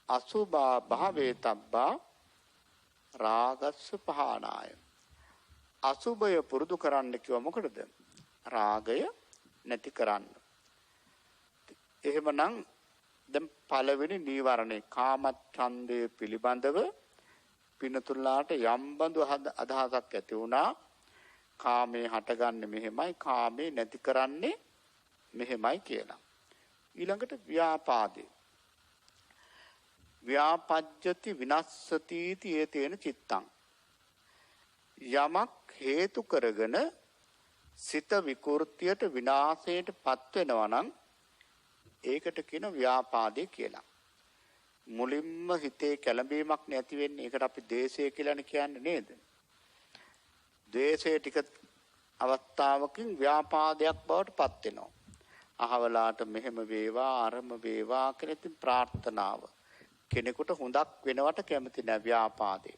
අසුභා භාවේ තබ්බා රාගස්ස පහනාය. අසුභය පුරුදු කරන්න කිව්ව මොකටද? රාගය නැති කරන්න. එහෙමනම් දැන් පළවෙනි නීවරණේ කාමච්ඡන්දය පිළිබඳව පිනතුල්ලාට යම් බඳු අදහසක් ඇති වුණා. කාමේ හටගන්නේ මෙහෙමයි, කාමේ නැති කරන්නේ මෙහෙමයි කියලා. ඊළඟට ව්‍යාපාදේ. ව්‍යාපජ්ජති විනස්සති තේන චිත්තං. යමක් හේතු කරගෙන සිත විකෘතියට විනාශයට පත් වෙනවා නම් ඒකට කියන ව්‍යාපාදේ කියලා. මුලින්ම හිතේ කැළඹීමක් නැති වෙන්නේ ඒකට අපි ද්වේෂය කියලානේ කියන්නේ නේද? ද්වේෂය ටික අවස්ථාවකින් ව්‍යාපාදයක් බවට පත් වෙනවා. අහවලාට මෙහෙම වේවා අරම වේවා කියන ඉතින් ප්‍රාර්ථනාව. කෙනෙකුට හොඳක් වෙනවට කැමති නැහැ ව්‍යාපාදේ.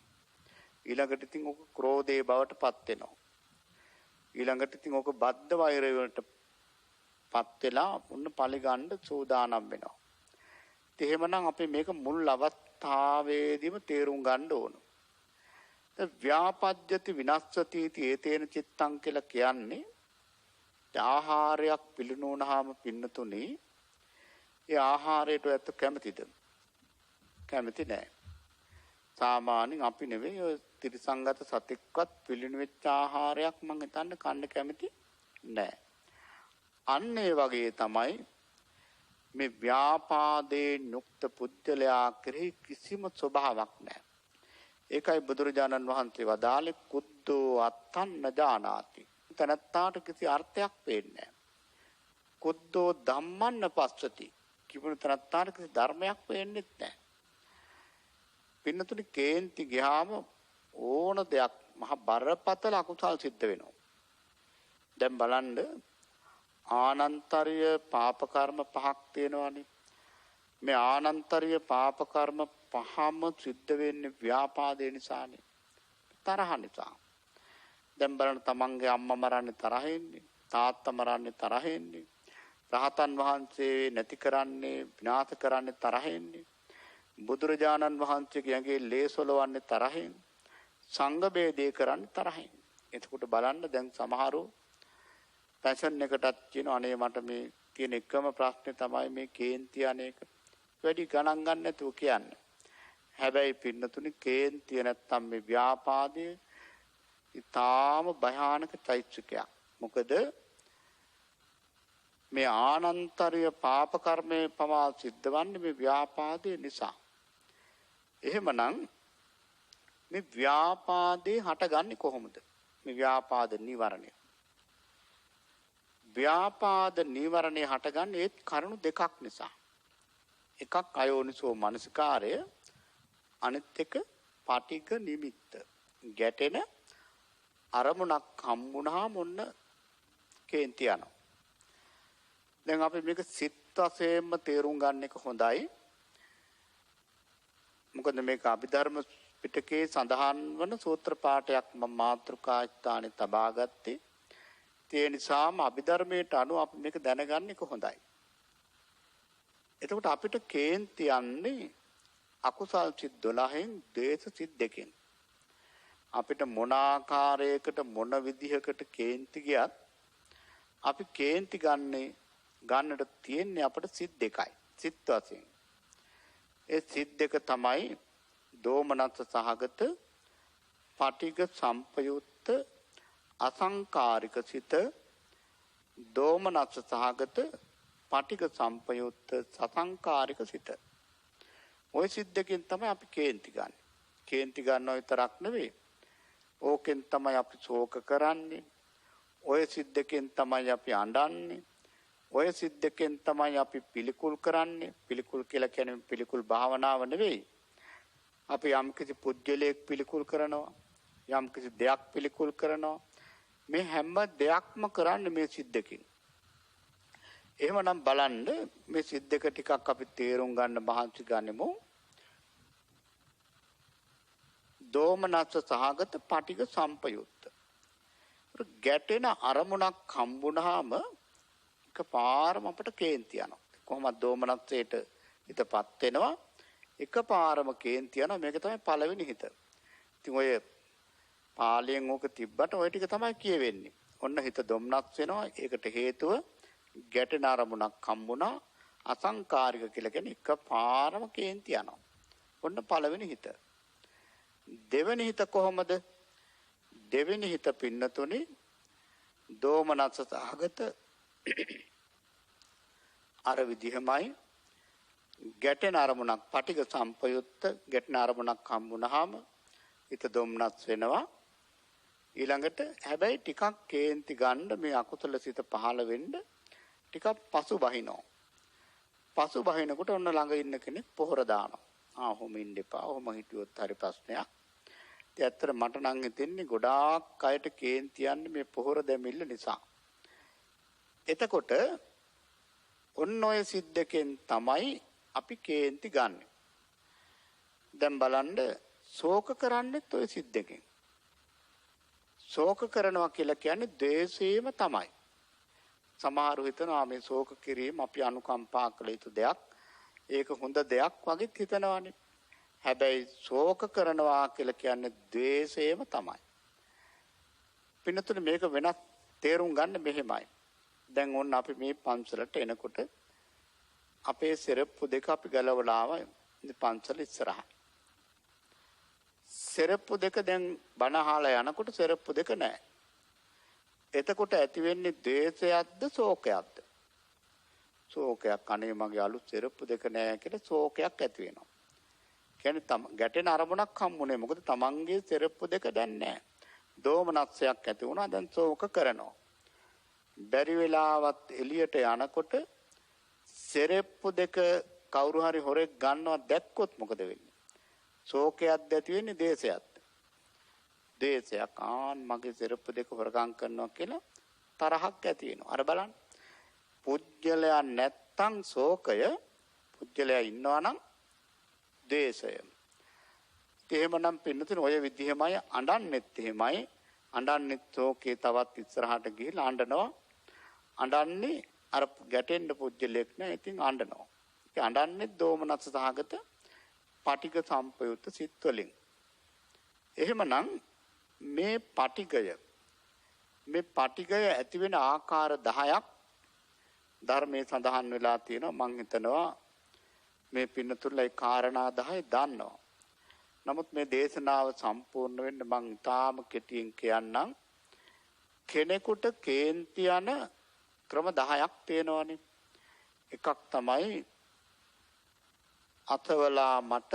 ඊළඟට ඉතින් ඔක ක්‍රෝධේ බවට පත් වෙනවා. ඊළඟට ඉතින් ඔක බද්ධ වෛරය වලට පත් වෙලා උන්න පරිගණ්ඩ සූදානම් වෙනවා. එහෙමනම් අපි මේක මුල් අවස්ථාවේදීම තේරුම් ගන්න ඕන. ව්‍යාපජ්ජති විනස්සති තේන චිත්තං කියලා කියන්නේ ආහාරයක් පිළිනුනහම පින්නතුනේ ඒ ආහාරයට ඇත්ත කැමතිද? කැමති නැහැ. සාමාන්‍යයෙන් අපි නෙවෙයි ඔය ත්‍රිසංගත සතෙක්වත් පිළිණු වෙච්ච ආහාරයක් මං හිතන්න කන්න කැමති නැහැ. අන්න ඒ වගේ තමයි මේ ව්‍යාපාදේ නුක්ත පුද්ගලයා කෙරෙහි කිසිම ස්වභාවයක් නැහැ. ඒකයි බුදුරජාණන් වහන්සේ වදාළේ කුද්දෝ අත්තං නජානාති. තනත්තාට කිසි අර්ථයක් පේන්නේ නැහැ. කුද්දෝ ධම්මං පස්සති. කිවුණු තනත්තාට කිසි ධර්මයක් පේන්නේ නැහැ. පින්නතුනි කේන්ති ගියාම ඕන දෙයක් මහ බරපතල අකුසල් සිද්ධ වෙනවා. දැන් බලන්න ආනන්තරීය පාප කර්ම පහක් තියෙනවානේ. මේ ආනන්තරීය පාප කර්ම පහම සිද්ධ වෙන්නේ ව්‍යාපාදේ නිසානේ. තරහ නිසා. දැන් බලන්න තමන්ගේ අම්මා මරන්නේ තරහෙන්නේ, තාත්තා මරන්නේ තරහෙන්නේ, රහතන් වහන්සේ නැති කරන්නේ විනාශ කරන්නේ තරහෙන්නේ, බුදුරජාණන් වහන්සේගේ ලේසොලවන්නේ තරහෙන්, සංඝ බේදේ කරන්නේ තරහෙන්. එතකොට බලන්න දැන් සමහරව පැෂන් එකටත් කියන අනේ මට මේ තියෙන එකම ප්‍රශ්නේ තමයි මේ කේන්ති අනේක. වැඩි ගණන් ගන්න නැතුව කියන්නේ. හැබැයි පින්නතුනි කේන්තිය නැත්තම් මේ ව්‍යාපාදයේ ඊටාම භයානක චෛත්‍යයක්. මොකද මේ ආනන්තරීය පාප කර්මයේ පවා සිද්ධවන්නේ මේ ව්‍යාපාදයේ නිසා. එහෙමනම් මේ ව්‍යාපාදේ හටගන්නේ කොහොමද? මේ ව්‍යාපාද නිවරණය. ව්‍යාපාද නිවරණය හටගන්නේ ඒ කරුණු දෙකක් නිසා. එකක් අයෝනිසෝ මනසිකාරය, අනිත් එක පටිඝ නිමිත්ත. ගැටෙන අරමුණක් හම්බුනහම ඔන්න කේන්ති යනවා. දැන් අපි මේක සිත් වශයෙන්ම තේරුම් ගන්න එක හොඳයි. මොකද මේක අභිධර්ම පිටකේ සඳහන් වන සූත්‍ර පාඨයක් මම මාතෘකා ස්ථානයේ තබා ගත්තේ. ඒ නිසාම අභිධර්මයට අනුව අපි මේක දැනගන්න එක හොඳයි. එතකොට අපිට කේන්ති යන්නේ අකුසල් සිත් 12න් ද්වේෂ සිත් 2කින්. අපිට මොන ආකාරයකට මොන විදිහකට කේන්ති ගියත් අපි කේන්ති ගන්නට තියෙන්නේ අපිට සිත් දෙකයි. සිත් වශයෙන්. ඒ සිත් දෙක තමයි දෝමනස්ස සහගත, පටිඝ සම්පයුක්ත, අසංකාරික සිත, දෝමනස්ස සහගත, පටිඝ සම්පයුක්ත, සසංකාරික සිත. ওই සිත් දෙකෙන් තමයි අපි කේන්ති ගන්න. කේන්ති ගන්නව විතරක් නෙවෙයි. ඕකෙන් තමයි අපි ශෝක කරන්නේ. ඔය සිද්දකෙන් තමයි අපි අඬන්නේ. ඔය සිද්දකෙන් තමයි අපි පිළිකුල් කරන්නේ. පිළිකුල් කියලා කියන්නේ පිළිකුල් භාවනාව නෙවෙයි. අපි යම්කිසි පුජ්‍යලයක් පිළිකුල් කරනවා. යම්කිසි දෙයක් පිළිකුල් කරනවා. මේ හැම දෙයක්ම කරන්නේ මේ සිද්දකින්. එහෙමනම් බලන්න මේ සිද්දක ටිකක් අපි තේරුම් ගන්න මහන්සි ගන්නෙමු. දෝමනස්ස සහගත පටිඝ සම්පයුක්ත. ගැටෙන අරමුණක් හම්බුනහම එකපාරම අපට කේන්ති යනවා. කොහොමද දෝමනස්සේට හිතපත් වෙනවා? එකපාරම කේන්ති යනවා. මේක තමයි පළවෙනි හිත. ඉතින් ඔය පාලියෙන් ඕක තිබ්බට ඔය ටික තමයි කියවෙන්නේ. ඔන්න හිත දොම්නස් වෙනවා. ඒකට හේතුව ගැටෙන අරමුණක් හම්බුණා. අසංකාරික කියලා කියන්නේ එකපාරම කේන්ති යනවා. ඔන්න පළවෙනි හිත. දෙවෙනි හිත කොහොමද? දෙවෙනි හිත පින්නතුනේ දෝමනස්ස සහගත අර විදිහමයි ගැටෙන අරමුණක් පටිඝ සම්පයුක්ත ගැටෙන අරමුණක් හම්බුනහම හිත දොම්නස් වෙනවා. ඊළඟට හැබැයි ටිකක් කේන්ති ගන්න මේ අකුසල සිත පහළ වෙන්න ටිකක් පසු බහිනවා. පසු බහිනකොට ඔන්න ළඟ ඉන්න කෙනෙක් පොහොර දානවා. ඔහොම ඉන්න එපා. ඔහොම හිටියොත් හරි ප්‍රශ්නයක්. ඉතින් ඇත්තට මට නම් හිතෙන්නේ ගොඩාක් අයට කේන්ති යන්නේ මේ පොහොර දැමිල්ල නිසා. එතකොට ඔන්න ඔය සිද්දකෙන් තමයි අපි කේන්ති ගන්නෙ. දැන් බලන්න ශෝක කරන්නේත් ඔය සිද්දකෙන්. ශෝක කරනවා කියලා කියන්නේ ද්වේෂයම තමයි. සමහරු හිතනවා මේ ශෝක කිරීම අපි අනුකම්පා කළ යුතු දෙයක්. ඒක හොඳ දෙයක් වගේ හිතනවානේ. හැබැයි ශෝක කරනවා කියලා කියන්නේ ද්වේෂයම තමයි. පින්නතුනේ මේක වෙනත් තේරුම් ගන්න මෙහෙමයි. දැන් ඕන්න අපි මේ පන්සලට එනකොට අපේ සෙරප්පු දෙක අපි ගලවලා ආවා පන්සල ඉස්සරහා. සෙරප්පු දෙක දැන් බණ අහලා යනකොට සෙරප්පු දෙක නැහැ. එතකොට ඇති වෙන්නේ ද්වේෂයක්ද ශෝකයක්ද? ශෝකයක්. අනේ මගේ අලුත් සෙරප්පු දෙක නැහැ කියලා ශෝකයක් ඇති වෙනවා. කියන්නේ ගැටෙන අරමුණක් හම්බුනේ. මොකද තමන්ගේ සෙරප්පු දෙක දැන් නැහැ. දෝමනස්සයක් ඇති වුණා. දැන් ශෝක කරනවා. බැරි වෙලාවත් එළියට යනකොට සෙරප්පු දෙක කවුරු හරි හොරෙක් ගන්නවා දැක්කොත් මොකද වෙන්නේ? ශෝකයක්ද ඇති වෙන්නේ දේශයක්ද? දේශයක්. මගේ සෙරප්පු දෙක හොරගම් කරනවා කියලා තරහක් ඇති වෙනවා. අර බලන්න. පුජ්‍යලයා නැත්තම් ශෝකය, පුජ්‍යලයා ඉන්නවා නම් දේශය. එහෙමනම් පින්නතුනේ ඔය විදිහමයි අඬන්නෙත් එහෙමයි. අඬන්නෙත් ශෝකේ තවත් ඉස්සරහට ගිහිල්ලා අඬනවා. අඬන්නේ අර ගැටෙන්න පුජ්‍යලයක් නෑ. ඉතින් අඬනවා. ඒ අඬන්නේ දෝමනස්ස සහගත පටිඝ සම්පයුක්ත සිත් වලින්. එහෙමනම් මේ පටිඝය ඇති වෙන ආකාර 10ක් ධර්මයේ සඳහන් වෙලා තියෙනවා. මම හිතනවා මේ පින්නතුල්ලා ඒ කාරණා 10 දන්නවා. නමුත් මේ දේශනාව සම්පූර්ණ වෙන්න මම තාම කෙටියෙන් කියන්නම්. කෙනෙකුට කේන්ති යන ක්‍රම 10ක් තියෙනවානේ. එකක් තමයි අතවලා මට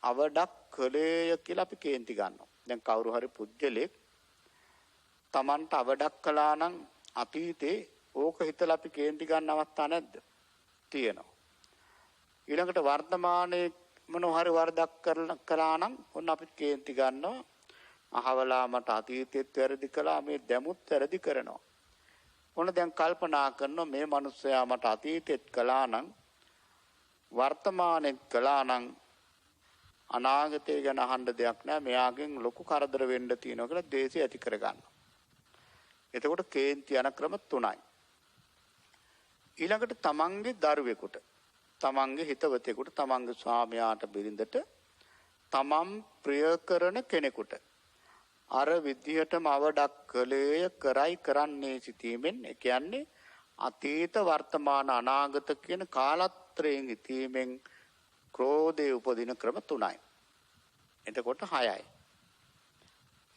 අවඩක් කළේය කියලා අපි කේන්ති ගන්නවා. දැන් කවුරු හරි පුජ්‍යලෙක් Tamanට අවඩක් කළා නම් අතීතේ ඕක හිතලා අපි කේන්ති ගන්න අවස්ථා නැද්ද? තියෙනවා. ඊළඟට වර්තමානයේ මොනවා හරි වරදක් කළා නම් ඔන්න අපි කේන්ති ගන්නවා. අහවලා මට අතීතෙත් වැරදි කළා, මේ දැමුත් වැරදි කරනවා. ඔන්න දැන් කල්පනා කරනවා මේ මිනිස්සයා මට අතීතෙත් කළා නම් වර්තමානයේ කළා නම් අනාගතය ගැන අහන්න දෙයක් නැහැ. මෙයාගෙන් ලොකු කරදර වෙන්න තියෙනවා කියලා ද්වේෂය ඇති කරගන්නවා. එතකොට කේන්ති යන ක්‍රම 3යි. ඊළඟට තමන්ගේ දරුවෙකුට, තමන්ගේ හිතවතෙකුට, තමන්ගේ ස්වාමියාට, බිරිඳට, තමන් ප්‍රිය කරන කෙනෙකුට අර විදිහටම අවඩක් කළේය කරයි කරන්නේ සිටීමෙන්. ඒ කියන්නේ අතීත වර්තමාන අනාගත කියන කාලත්‍රයෙන් හිතීමෙන් ක්‍රෝධයේ උපදින ක්‍රම 3යි. එතකොට 6යි.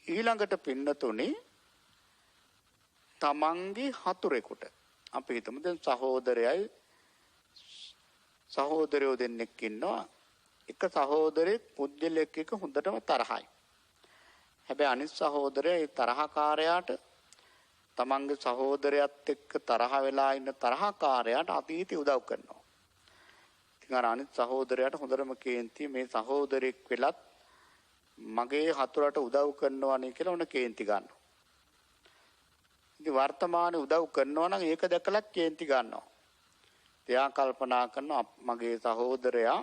ඊළඟට පින්නතුනේ තමන්ගේ හතුරෙකුට අපි හිතමු දැන් සහෝදරයෝ දෙන්නෙක් ඉන්නවා. එක සහෝදරෙක් පුජ්‍යලෙක් එක්ක හොඳටම තරහයි. හැබැයි අනිත් සහෝදරයා ඒ තරහකාරයාට තමන්ගේ සහෝදරයත් එක්ක තරහ වෙලා ඉන්න තරහකාරයාට අතීතේ උදව් කරනවා. ඉතින් අර අනිත් සහෝදරයාට හොඳටම කේන්ති මේ සහෝදරෙක් වෙලත් මගේ හතුරට උදව් කරනවානේ කියලා උන කේන්ති ගන්නවා. ඉතින් වර්තමානයේ උදව් කරනවා නම් ඒක දැකලා කේන්ති ගන්නවා. එයා කල්පනා කරනවා මගේ සහෝදරයා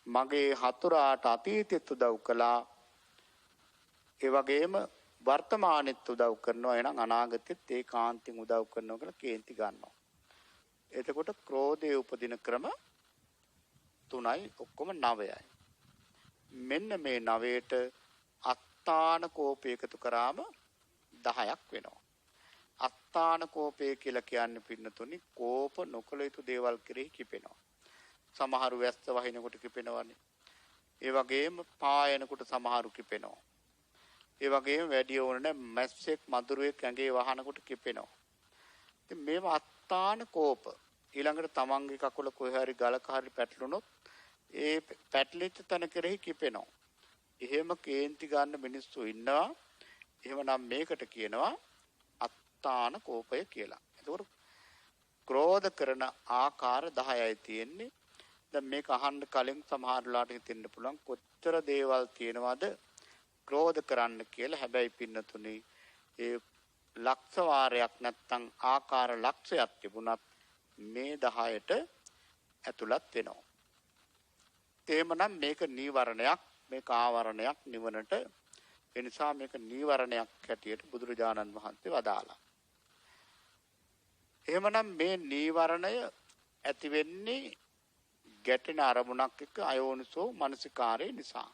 මගේ හතුරාට අතීතෙත් උදව් කළා. ඒ වගේම වර්තමානෙත් උදව් කරනවා. එහෙනම් අනාගතෙත් ඒකාන්තයෙන් උදව් කරනවා කියලා කේන්ති ගන්නවා. එතකොට ක්‍රෝධයේ උපදින ක්‍රම 3යි ඔක්කොම 9යි. මෙන්න මේ 9ට අත්තාන කෝපය එකතු කරාම 10ක් වෙනවා. අත්තාන කෝපය කියලා කියන්නේ පින්නතුනි කෝප නොකළ යුතු දේවල් කෙරෙහි කිපෙනවා. සමහරු වැස්ස වහිනකොට කිපෙනවනේ. ඒ වගේම පායනකොට සමහරු කිපෙනවා. ඒ වගේම වැඩි ඕනේ මැස්සෙක් මදුරුවෙක් ඇඟේ වහනකොට කිපෙනවා. ඉතින් මේව අත්තාන කෝප. ඊළඟට තමන්ගේ කකුල කොහේ හරි ගලක හරි පැටලුනොත් ඒ පැටලිච්ච තැන කෙරෙහි කිපෙනවා. එහෙම කේන්ති ගන්න මිනිස්සු ඉන්නවා. එහෙමනම් මේකට කියනවා අත්තාන කෝපය කියලා. එතකොට ක්‍රෝධ කරන ආකාර 10යි තියෙන්නේ. දැන් මේක අහන්න කලින් සමහරලාට හිතෙන්න පුළුවන් කොච්චර දේවල් තියෙනවද ක්‍රෝධ කරන්න කියලා. හැබැයි පින්නතුනි ඒ ලක්ෂ වාරයක් නැත්තම් ආකාර ලක්ෂයක් තිබුණත් මේ 10ට ඇතුළත් වෙනවා. තේමනම් මේක නීවරණයක්, මේක ආවරණයක් නිවනට. ඒ නිසා මේක නීවරණයක් හැටියට බුදුරජාණන් වහන්සේ වදාළා. එහෙමනම් මේ නීවරණය ඇති වෙන්නේ ගැටෙන අරමුණක් එක්ක අයෝනිසෝ මනසිකාරය නිසා.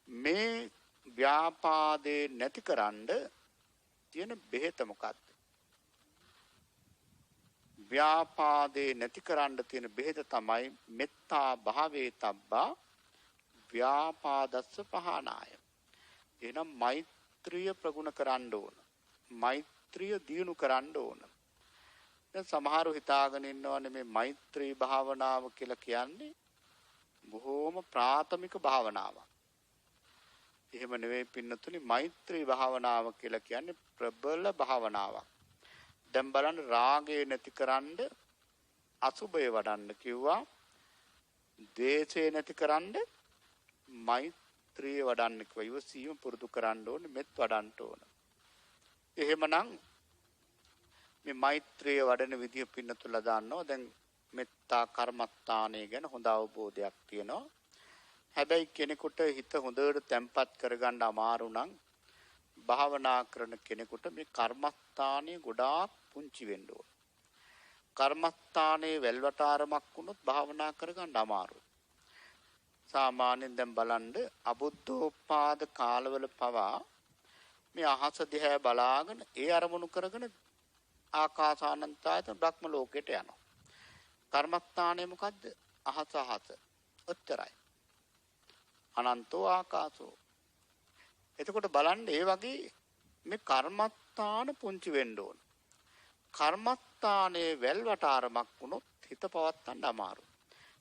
මේ ව්‍යාපාදේ නැතිකරන්න තියෙන බෙහෙත මොකක්ද? ව්‍යාපාදේ නැතිකරන්න තියෙන බෙහෙත තමයි මෙත්තා භාවේ තබ්බා ව්‍යාපාදස්ස පහනාය. එහෙනම් මෛත්‍රිය ප්‍රගුණ කරන්න ඕන. මෛත්‍රිය දියුණු කරන්න ඕන. දැන් සමහරව හිතාගෙන ඉන්නවනේ මේ මෛත්‍රී භාවනාව කියලා කියන්නේ බොහෝම ප්‍රාථමික භාවනාවක්. එහෙම නෙවෙයි පින්නතුනි, මෛත්‍රී භාවනාව කියලා කියන්නේ ප්‍රබල භාවනාවක්. දැන් බලන්න රාගය නැතිකරන්න අසුබය වඩන්න කිව්වා. ද්වේෂය නැතිකරන්න මෛත්‍රිය වඩන්න කිව්වා. ඉවසීම පුරුදු කරන්න ඕනේ, මෙත් වඩන්න ඕන. එහෙමනම් මේ මෛත්‍රිය වඩන විදිය පින්නතුලා දාන්නවා. දැන් මෙත්තා කර්මස්ථානය ගැන හොඳ අවබෝධයක් තියෙනවා. හැබැයි කෙනෙකුට හිත හොඳට තැම්පත් කරගන්න අමාරු නම් භාවනා කරන කෙනෙකුට මේ කර්මස්ථානය ගොඩාක් පුංචි වෙන්න ඕන. කර්මස්ථානයේ වැල්වටාරමක් වුණොත් භාවනා කරගන්න අමාරුයි. සාමාන්‍යයෙන් දැන් බලන්න අබුද්ධෝත්පාද කාලවල පවා මේ අහස දිහා බලාගෙන ඒ අරමුණු කරගෙන ආකාසානන්තයන් බ්‍රහ්ම ලෝකයට යනවා. කර්මස්ථානය මොකද්ද? අහස අහස. ඔච්චරයි. අනන්තෝ ආකාසෝ. එතකොට බලන්න ඒ වගේ මේ කර්මස්ථාන පුංචි වෙන්න ඕන. කර්මස්ථානයේ වැල්වටාරමක් වුණොත් හිත පවත්තන්න අමාරුයි.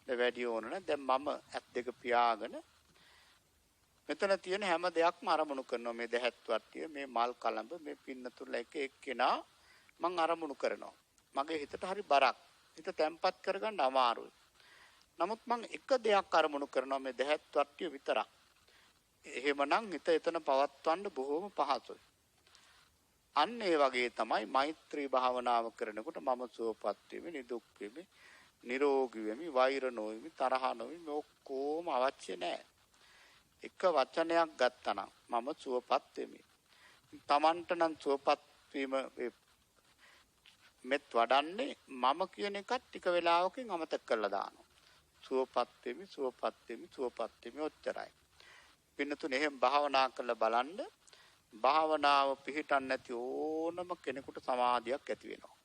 දැන් වැඩි ඕන නේ. දැන් මම ඇස් දෙක පියාගෙන මෙතන තියෙන හැම දෙයක්ම අරමුණු කරනවා. මේ දැහත් වට්ටිය, මේ මල් කලඹ, මේ පින්නතුල එක එක්කෙනා මං අරමුණු කරනවා. මගේ හිතට හරි බරක්. හිත තැම්පත් කරගන්න අමාරුයි. නමුත් මං එක දෙයක් අරමුණු කරනවා, මේ දැහත් වට්ටිය විතරක්. එහෙමනම් හිත එතන පවත්වන්න බොහොම පහසුයි. අන්න ඒ වගේ තමයි මෛත්‍රී භාවනාව කරනකොට මම සුවපත් වෙමි, නිදුක් වෙමි, නිරෝගී වෙමි, වෛර නොවෙමි, තරහ නොවෙමි. මේ ඔක්කොම අවශ්‍ය නැහැ. එක වචනයක් ගත්තනම් මම සුවපත් වෙමි. Tamanට නම් සුවපත් වීම මෙත් වඩන්නේ මම කියන එකත් ටික වෙලාවකින් අමතක කරලා දානවා. සුවපත් වෙමි, සුවපත් වෙමි, සුවපත් වෙමි ඔච්චරයි. පින්නතුනේ එහෙම භාවනා කරලා බලන්න භාවනාව පිළිටන්නේ නැති ඕනම කෙනෙකුට සමාධියක් ඇති වෙනවා.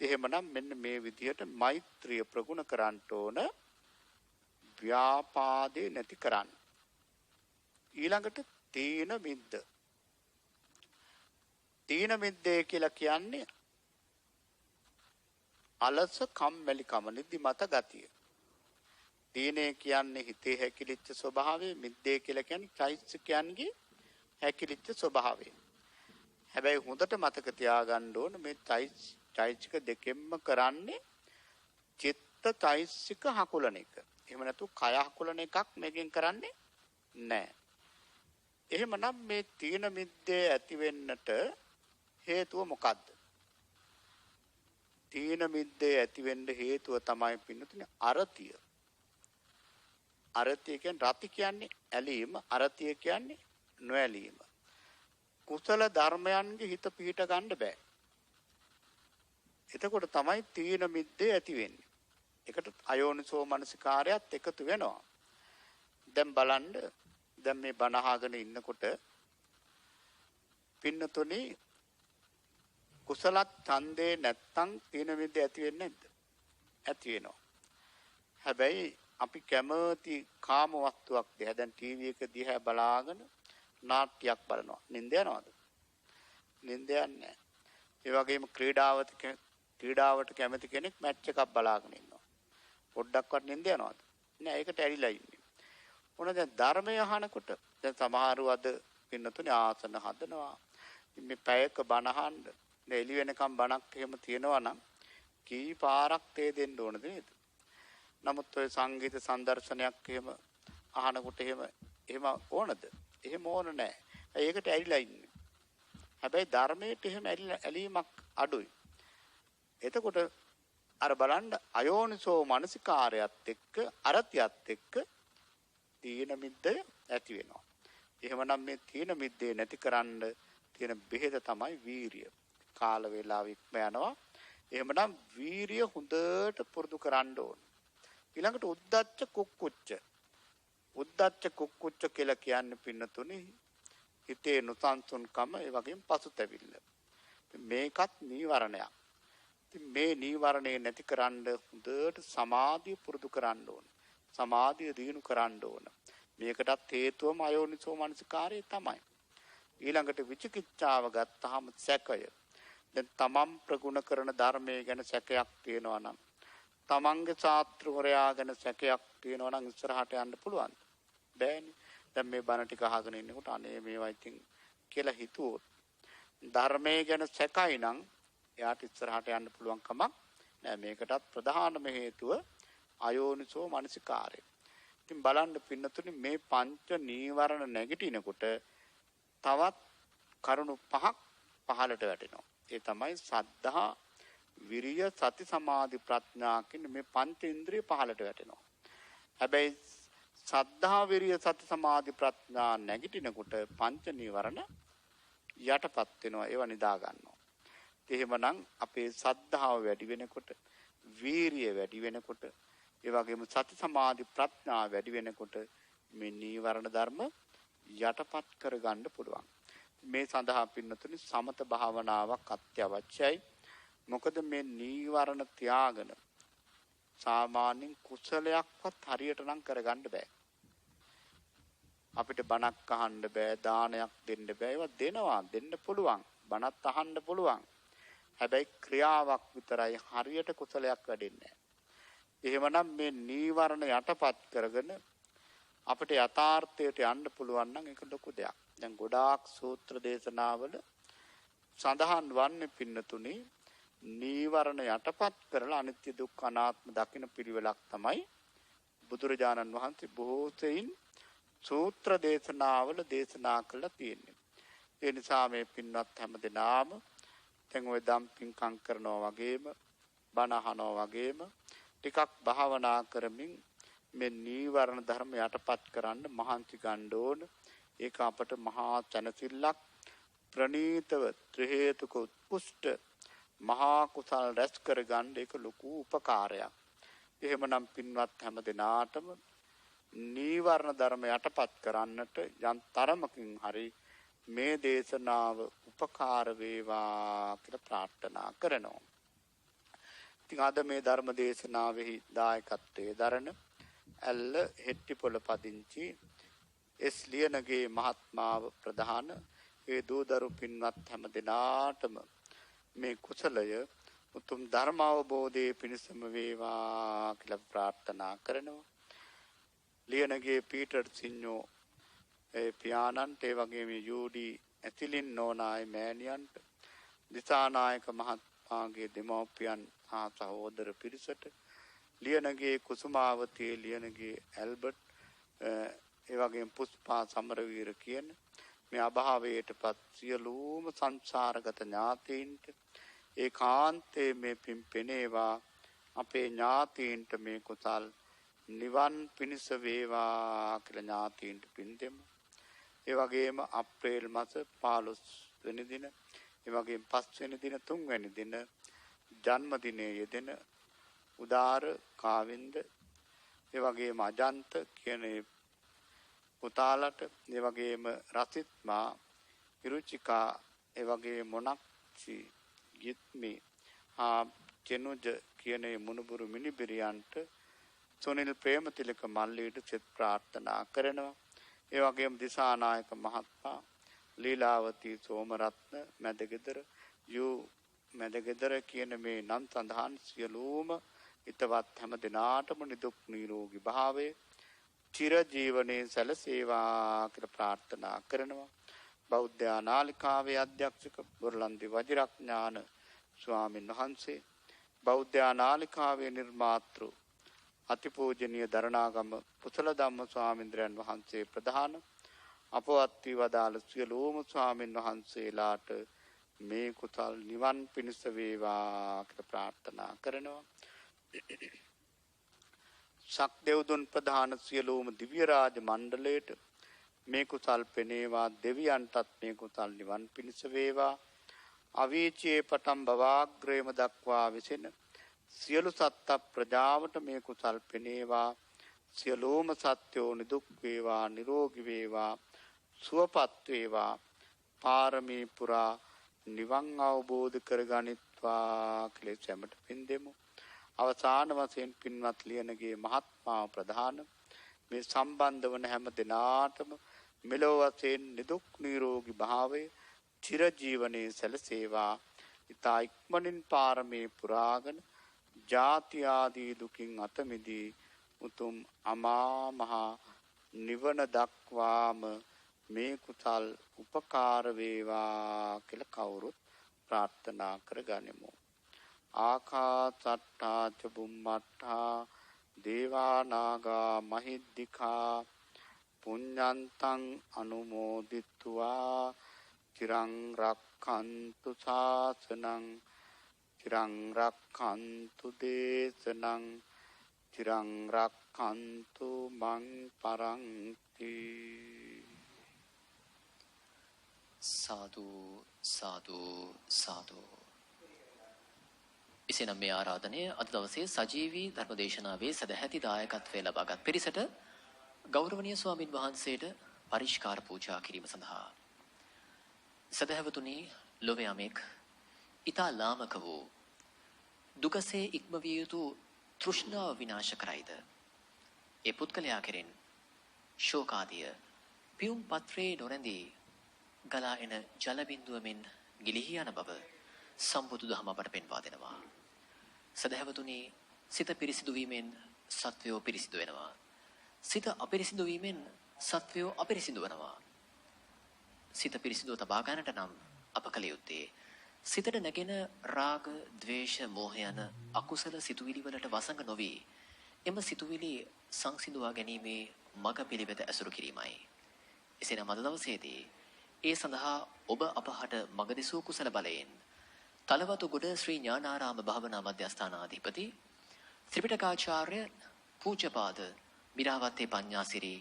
එහෙමනම් මෙන්න මේ විදිහට මෛත්‍රිය ප්‍රගුණ කරන්න ඕන, ව්‍යාපාදේ නැති කරන්න. ඊළඟට තීන මිද්ද. තීන මිද්දේ කියලා කියන්නේ අලස කම්මැලිකම, නිදිමත ගතිය. තීනේ කියන්නේ හිතේ හැකිලිච්ච ස්වභාවය, මිද්දේ කියලා කියන්නේ චෛතසිකයන්ගේ හැකිලිච්ච ස්වභාවය. හැබැයි හොඳට මතක තියාගන්න ඕන මේ චෛතසික දෙකෙන්ම කරන්නේ චිත්ත චෛතසික හකුලන එක. එහෙම නැතු කය හකුලන එකක් මේකෙන් කරන්නේ නැහැ. එහෙමනම් මේ තීන මිද්දේ ඇති වෙන්නට හේතුව මොකද්ද? තීන මිද්දේ ඇති වෙන්න හේතුව තමයි පින්නතුනේ අරතිය. අරතිය කියන්නේ රති කියන්නේ ඇලීම, අරතිය කියන්නේ නොඇලීම. කුසල ධර්මයන්ගේ හිත පිහිට ගන්න බෑ. එතකොට තමයි තීන මිද්දේ ඇති වෙන්නේ. ඒකට අයෝනිසෝ මනසිකාරයත් එකතු වෙනවා. දැන් බලන්න දැන් මේ බණ අහගෙන ඉන්නකොට පින්නතුනි කුසල ඡන්දේ නැත්තම් තීන මිද්දේ ඇති වෙන්නේ නැද්ද? ඇති වෙනවා. හැබැයි අපි කැමති කාම වස්තුවක් දිහා දැන් ටීවී එක දිහා බලාගෙන නාට්‍යයක් බලනවා. නින්ද යනවද? නින්ද යන්නේ නැහැ. ඒ වගේම ක්‍රීඩාවට කැමති කෙනෙක් මැච් එකක් බලාගෙන ඉන්නවා. පොඩ්ඩක්වත් නින්ද යනවද? නෑ ඒකට ඇරිලා ඉන්නේ. මොන දැන් ධර්මය අහනකොට දැන් සමහරව අද පින්නතුනේ ආසන හදනවා. මේ පැයක බණ අහන්න දැන් එළි වෙනකම් බණක් එහෙම තියනවා නම් කී පාරක් තේ දෙන්න ඕනද නේද? නමුත් ඔය සංගීත සංදර්ශනයක් එහෙම අහනකොට එහෙම ඕනද? එහෙම ඕන නැහැ. ඒකට ඇරිලා ඉන්නේ. හැබැයි ධර්මයට එහෙම ඇලීමක් අඩුයි. එතකොට අර බලන්න අයෝනිසෝ මනසිකාරයත් එක්ක අරතියත් එක්ක තීන මිද්ද ඇති වෙනවා. එහෙමනම් මේ තීන මිද්දේ නැතිකරන්න තියෙන බෙහෙත තමයි වීරිය. කාල වේලාව ඉක්ම යනවා. එහෙමනම් වීරිය හොඳට පුරුදු කරන්න ඕන. ඊළඟට උද්දච්ච කුක්කුච්ච. උද්දච්ච කුක්කුච්ච කියලා කියන්නේ පින්නතුනේ හිතේ නොසන්සුන්කම ඒ වගේම පසුතැවිල්ල. මේකත් නීවරණයක්. ඉතින් මේ නීවරණේ නැතිකරන්න හොඳට සමාධිය පුරුදු කරන්න ඕන. සමාධිය දිනු කරන්න ඕන. මේකටත් හේතුවම අයෝනිසෝ මනසිකාරය තමයි. ඊළඟට විචිකිච්ඡාව ගත්තාම සැකය. දැන් තමන් ප්‍රගුණ කරන ධර්මයේ ගැන සැකයක් තියෙනවා නම් තමන්ගේ ශාස්ත්‍රවරයා ගැන සැකයක් තියෙනවා නම් ඉස්සරහට යන්න පුළුවන්. බෑනේ. දැන් මේ බණ ටික අහගෙන ඉන්නකොට අනේ මේවා ඉතින් කියලා හිතුවොත් ධර්මයේ ගැන සැකයි නම් එයාට ඉස්සරහට යන්න පුළුවන් කමක් නෑ. මේකටත් ප්‍රධානම හේතුව අයෝනිසෝ මනසිකාරය. ඉතින් බලන්න පින්නතුනි මේ පංච නීවරණ නැගිටිනකොට තවත් කරුණු පහක් පහළට වැටෙනවා. ඒ තමයි සද්ධා, විරිය, සති, සමාධි, ප්‍රඥා කියන මේ පංච ඉන්ද්‍රිය පහළට වැටෙනවා. හැබැයි සද්ධා, විරිය, සති, සමාධි, ප්‍රඥා නැගිටිනකොට පංච නීවරණ යටපත් වෙනවා. ඒවා නිදා ගන්නවා. එහෙමනම් අපේ සද්ධාව වැඩි වෙනකොට, වීරිය වැඩි වෙනකොට, ඒ වගේම සති, සමාධි, ප්‍රඥා වැඩි වෙනකොට මේ නීවරණ ධර්ම යටපත් කරගන්න පුළුවන්. මේ සඳහා පින්නතුනි සමත භාවනාවක් අත්‍යවශ්‍යයි. මොකද මේ නීවරණ ත්‍යාගන සාමාන්‍යයෙන් කුසලයක්වත් හරියට නම් කරගන්න බෑ. අපිට බණක් අහන්න බෑ, දානයක් දෙන්න බෑ. ඒවා දෙන්න පුළුවන්. බණත් අහන්න පුළුවන්. හැබැයි ක්‍රියාවක් විතරයි හරියට කුසලයක් වැඩෙන්නේ නැහැ. එහෙමනම් මේ නීවරණ යටපත් කරගෙන අපිට යථාර්ථයට යන්න පුළුවන් නම් ඒක ලොකු දෙයක්. දැන් ගොඩාක් සූත්‍ර දේශනාවල සඳහන් වන්නේ පින්නතුනි නීවරණ යටපත් කරලා අනිත්‍ය දුක්ඛ අනාත්ම දකින පිළිවෙලක් තමයි බුදුරජාණන් වහන්සේ බොහෝ සෙයින් සූත්‍ර දේශනාවල දේශනා කළා තියෙන්නේ. ඒ නිසා මේ පින්වත් හැමදෙනාම දැන් ওই දම් පින්කම් කරනවා වගේම බණ අහනවා වගේම ටිකක් භාවනා කරමින් මේ නීවරණ ධර්ම යටපත් කරන්න මහන්සි ගන්න ඕන. ඒක අපට මහා චනසිල්ලක් ප්‍රණීතව ත්‍රි හේතුක උත්පුෂ්ඨ මහා කුසල රැස් කර ගන්න ඒක ලොකු උපකාරයක්. එහෙමනම් පින්වත් හැම දිනාටම නීවරණ ධර්ම යටපත් කරන්නට යම් තරමකින් හරි මේ දේශනාව උපකාර වේවා කියලා ප්‍රාර්ථනා කරනවා. ඉතින් අද මේ ධර්ම දේශනාවෙහි දායකත්වයේ දරන ඇල්ල හෙට්ටිපොළ පදිංචි එස් ලියනගේ මහත්මාව ප්‍රධාන ඒ දූදරු පින්වත් හැම දිනාටම මේ කුසලය උතුම් ධර්ම අවබෝධයේ පිණසම වේවා කියලා ප්‍රාර්ථනා කරනවා. ලියනගේ පීටර් සිඤ්ඤෝ ඒ පියාණන්ට ඒ වගේම යූඩි ඇතිලින් නෝනායි මෑණියන්ට දිසානායක මහත්මයාගේ දෙමව්පියන් හා සහෝදර පිරිසට ලියනගේ කුසුමාවතී ලියනගේ ඇල්බර්ට් ඒ වගේම පුෂ්පා සමරවීර කියන මේ අභාවයටපත් සියලුම සංසාරගත ඥාතීන්ට ඒකාන්තයේ මේ පින් පෙනේවා අපේ ඥාතීන්ට මේ කුසල් නිවන් පිණිස වේවා කියලා ඥාතීන්ට පින් දෙමු. ඒ වගේම අප්‍රේල් මාස 15 වෙනි දින, ඒ වගේම 5 වෙනි දින, 3 වෙනි දින ජන්මදිනයේ යෙදෙන උදාර කාවින්ද, ඒ වගේම අජන්ත කියන පුතාලට, ඒ වගේම රසිත්මා, ඉරුචිකා, ඒ වගේම මොනක්චි, ගිත්මි හා චෙනුජ කියන මුණුබුරු මිනිබිරියන්ට සුනිල් ප්‍රේමතිලක මල්ලීට සෙත් ප්‍රාර්ථනා කරනවා. ඒ වගේම දිසානායක මහත්මයා, ලීලාවතී සෝමරත්න මැදගෙදර, මැදගෙදර කියන මේ නම් සඳහන් සියලුම හිතවත් හැම දිනාටම නිදුක් නිරෝගී භාවය චිර ජීවනයේ සැලසේවා කියලා ප්‍රාර්ථනා කරනවා. බෞද්ධ නාලිකාවේ අධ්‍යක්ෂක බොරලන්දි වජිරඥාන ස්වාමින් වහන්සේ, බෞද්ධ නාලිකාවේ නිර්මාතෘ අතිපූජනීය දරණාගම කුසල ධම්ම ස්වාමීන්ද්‍රයන් වහන්සේ ප්‍රධාන අපවත් වී වදාළ සියලුම ස්වාමින් වහන්සේලාට මේ කුසල් නිවන් පිණිස වේවා කියලා ප්‍රාර්ථනා කරනවා. ශක්දෙව්දුන් ප්‍රධාන සියලුම දිව්‍ය රාජ මණ්ඩලයට මේ කුසල් පෙනේවා. දෙවියන්ටත් මේ කුසල් නිවන් පිණිස වේවා. අවීචයේ පටන් භවාග්‍රේම දක්වා විසෙන සියලු සත්ත්ව ප්‍රජාවට මේ කුසල් පෙනේවා. සියලුම සත්වෝ නිදුක් වේවා, නිරෝගී වේවා, සුවපත් වේවා. පාරමී පුරා නිවන් අවබෝධ කරගනිත්වා කියලා සැමට පින් දෙමු. අවසාන වශයෙන් පින්වත් ලියනගේ මහත්මා ප්‍රධාන මේ සම්බන්ධ වන හැම දිනාටම මෙලොව වශයෙන් නිදුක් නිරෝගී භාවය චිර ජීවනයේ සැලසේවා. ඊතා ඉක්මනින් පාරමී පුරාගෙන ජාති ආදී දුකින් අත මිදී උතුම් අමා මහ නිවන දක්වාම මේ කුසල් උපකාර වේවා කියලා කවුරුත් ප්‍රාර්ථනා කරගනිමු. ආකාසට්ටා ච බුම්මට්ටා දේවා නාග මහිද්దికා පුඤ්ඤන්තං අනුමෝදිත්වා චිරං රක්ඛන්තු ශාසනං චිරං රක්ඛන්තු දේශනං චිරං රක්ඛන්තු මං පරන්ති. සාදු සාදු සාදු. එසේනම් මේ ආරාධනය අද දවසේ සජීවී ධර්මදේශනාවේ සදැහැති දායකත්වය ලබාගත් පිරිසට ගෞරවනීය ස්වාමින් වහන්සේට පරිස්කාර පූජා කිරීම සඳහා සදහැවතුනි ලොවේ යමෙක් ඊතා ලාමක වූ දුකසේ ඉක්මවිය යුතු තෘෂ්ණාව විනාශ කරයිද ඒ පුද්ගලයා කෙරෙන් ශෝකාදිය පියුම් පත්‍රයේ නොරැඳී ගලා එන ජල බිඳුව මෙන් ගිලිහි යන බව සම්බුදු දහම අපට පෙන්වා දෙනවා. සදහැවතුනි සිත පිරිසිදු වීමෙන් සත්වයෝ පිරිසිදු වෙනවා. සිත අපිරිසිදු වීමෙන් සත්වයෝ අපිරිසිදු වෙනවා. සිත පිරිසිදුව තබා ගන්නට නම් අප කළ යුත්තේ සිතට නැගෙන රාග, ద్వේෂ, මෝහ යන අකුසල සිතුවිලි වලට වසඟ නොවි එම සිතුවිලි සංසිඳුවා ගැනීමේ මඟ පිළිවෙත ඇසුරු කිරීමයි. එසේනම් අද දවසේදී ඒ සඳහා ඔබ අපහට මඟ දෙසූ කුසල බලයෙන් තලවතුගොඩ ශ්‍රී ඥානාරාම භාවනා මධ්‍යස්ථානාධිපති ත්‍රිපිටකාචාර්ය පූජ්‍යපාද මිරාවත්තේ පඤ්ඤාසිරි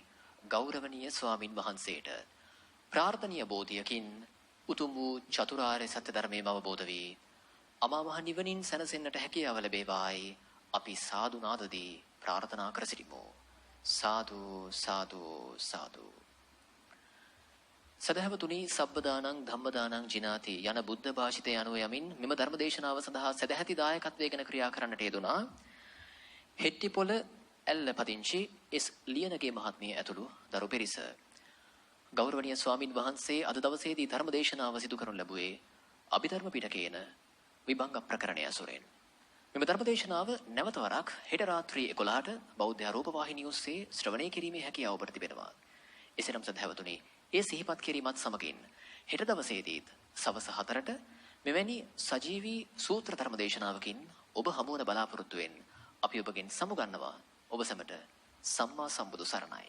ගෞරවනීය ස්වාමින් වහන්සේට ප්‍රාර්ථනීය බෝධියකින් උතුම් වූ චතුරාර්ය සත්‍ය ධර්මයම අවබෝධ වී අමා මහ නිවනින් සැනසෙන්නට හැකියාව ලැබේවායි අපි සාදු නාදදී ප්‍රාර්ථනා කර සිටිමු. සාදු සාදු සාදු. සදහවතුනි සබ්බදානං ධම්මදානං ජිනාති යන බුද්ධ භාෂිතය අනුව යමින් මෙම ධර්ම දේශනාව සඳහා සදැහැති දායකත්වයෙන් ක්‍රියා කරන්නට යෙදුනා හෙට්ටිපොළ ඇල්ල පදිංචි එස් ලියනගේ මහත්මිය ඇතුළු දරු පිරිස. ගෞරවනීය ස්වාමින් වහන්සේ අද දවසේදී ධර්ම දේශනාව සිදු කරනු ලැබුවේ අභිධර්ම පිටකයේන විභංග ප්‍රකරණය ඇසුරෙන්. මෙම ධර්ම දේශනාව නැවත වරක් හෙට රාත්‍රී 11ට බෞද්ධ රූප වාහිනිය ඔස්සේ ශ්‍රවණය කිරීමේ හැකියාව ඔබට තිබෙනවා. එසේනම් සදහැවතුනි ඒ සිහිපත් කිරීමත් සමගින් හෙට දවසේදීත් සවස 4ට මෙවැනි සජීවී සූත්‍ර ධර්ම දේශනාවකින් ඔබ හමු වන බලාපොරොත්තුවෙන් අපි ඔබගෙන් සමුගන්නවා. ඔබ සැමට සම්මා සම්බුදු සරණයි.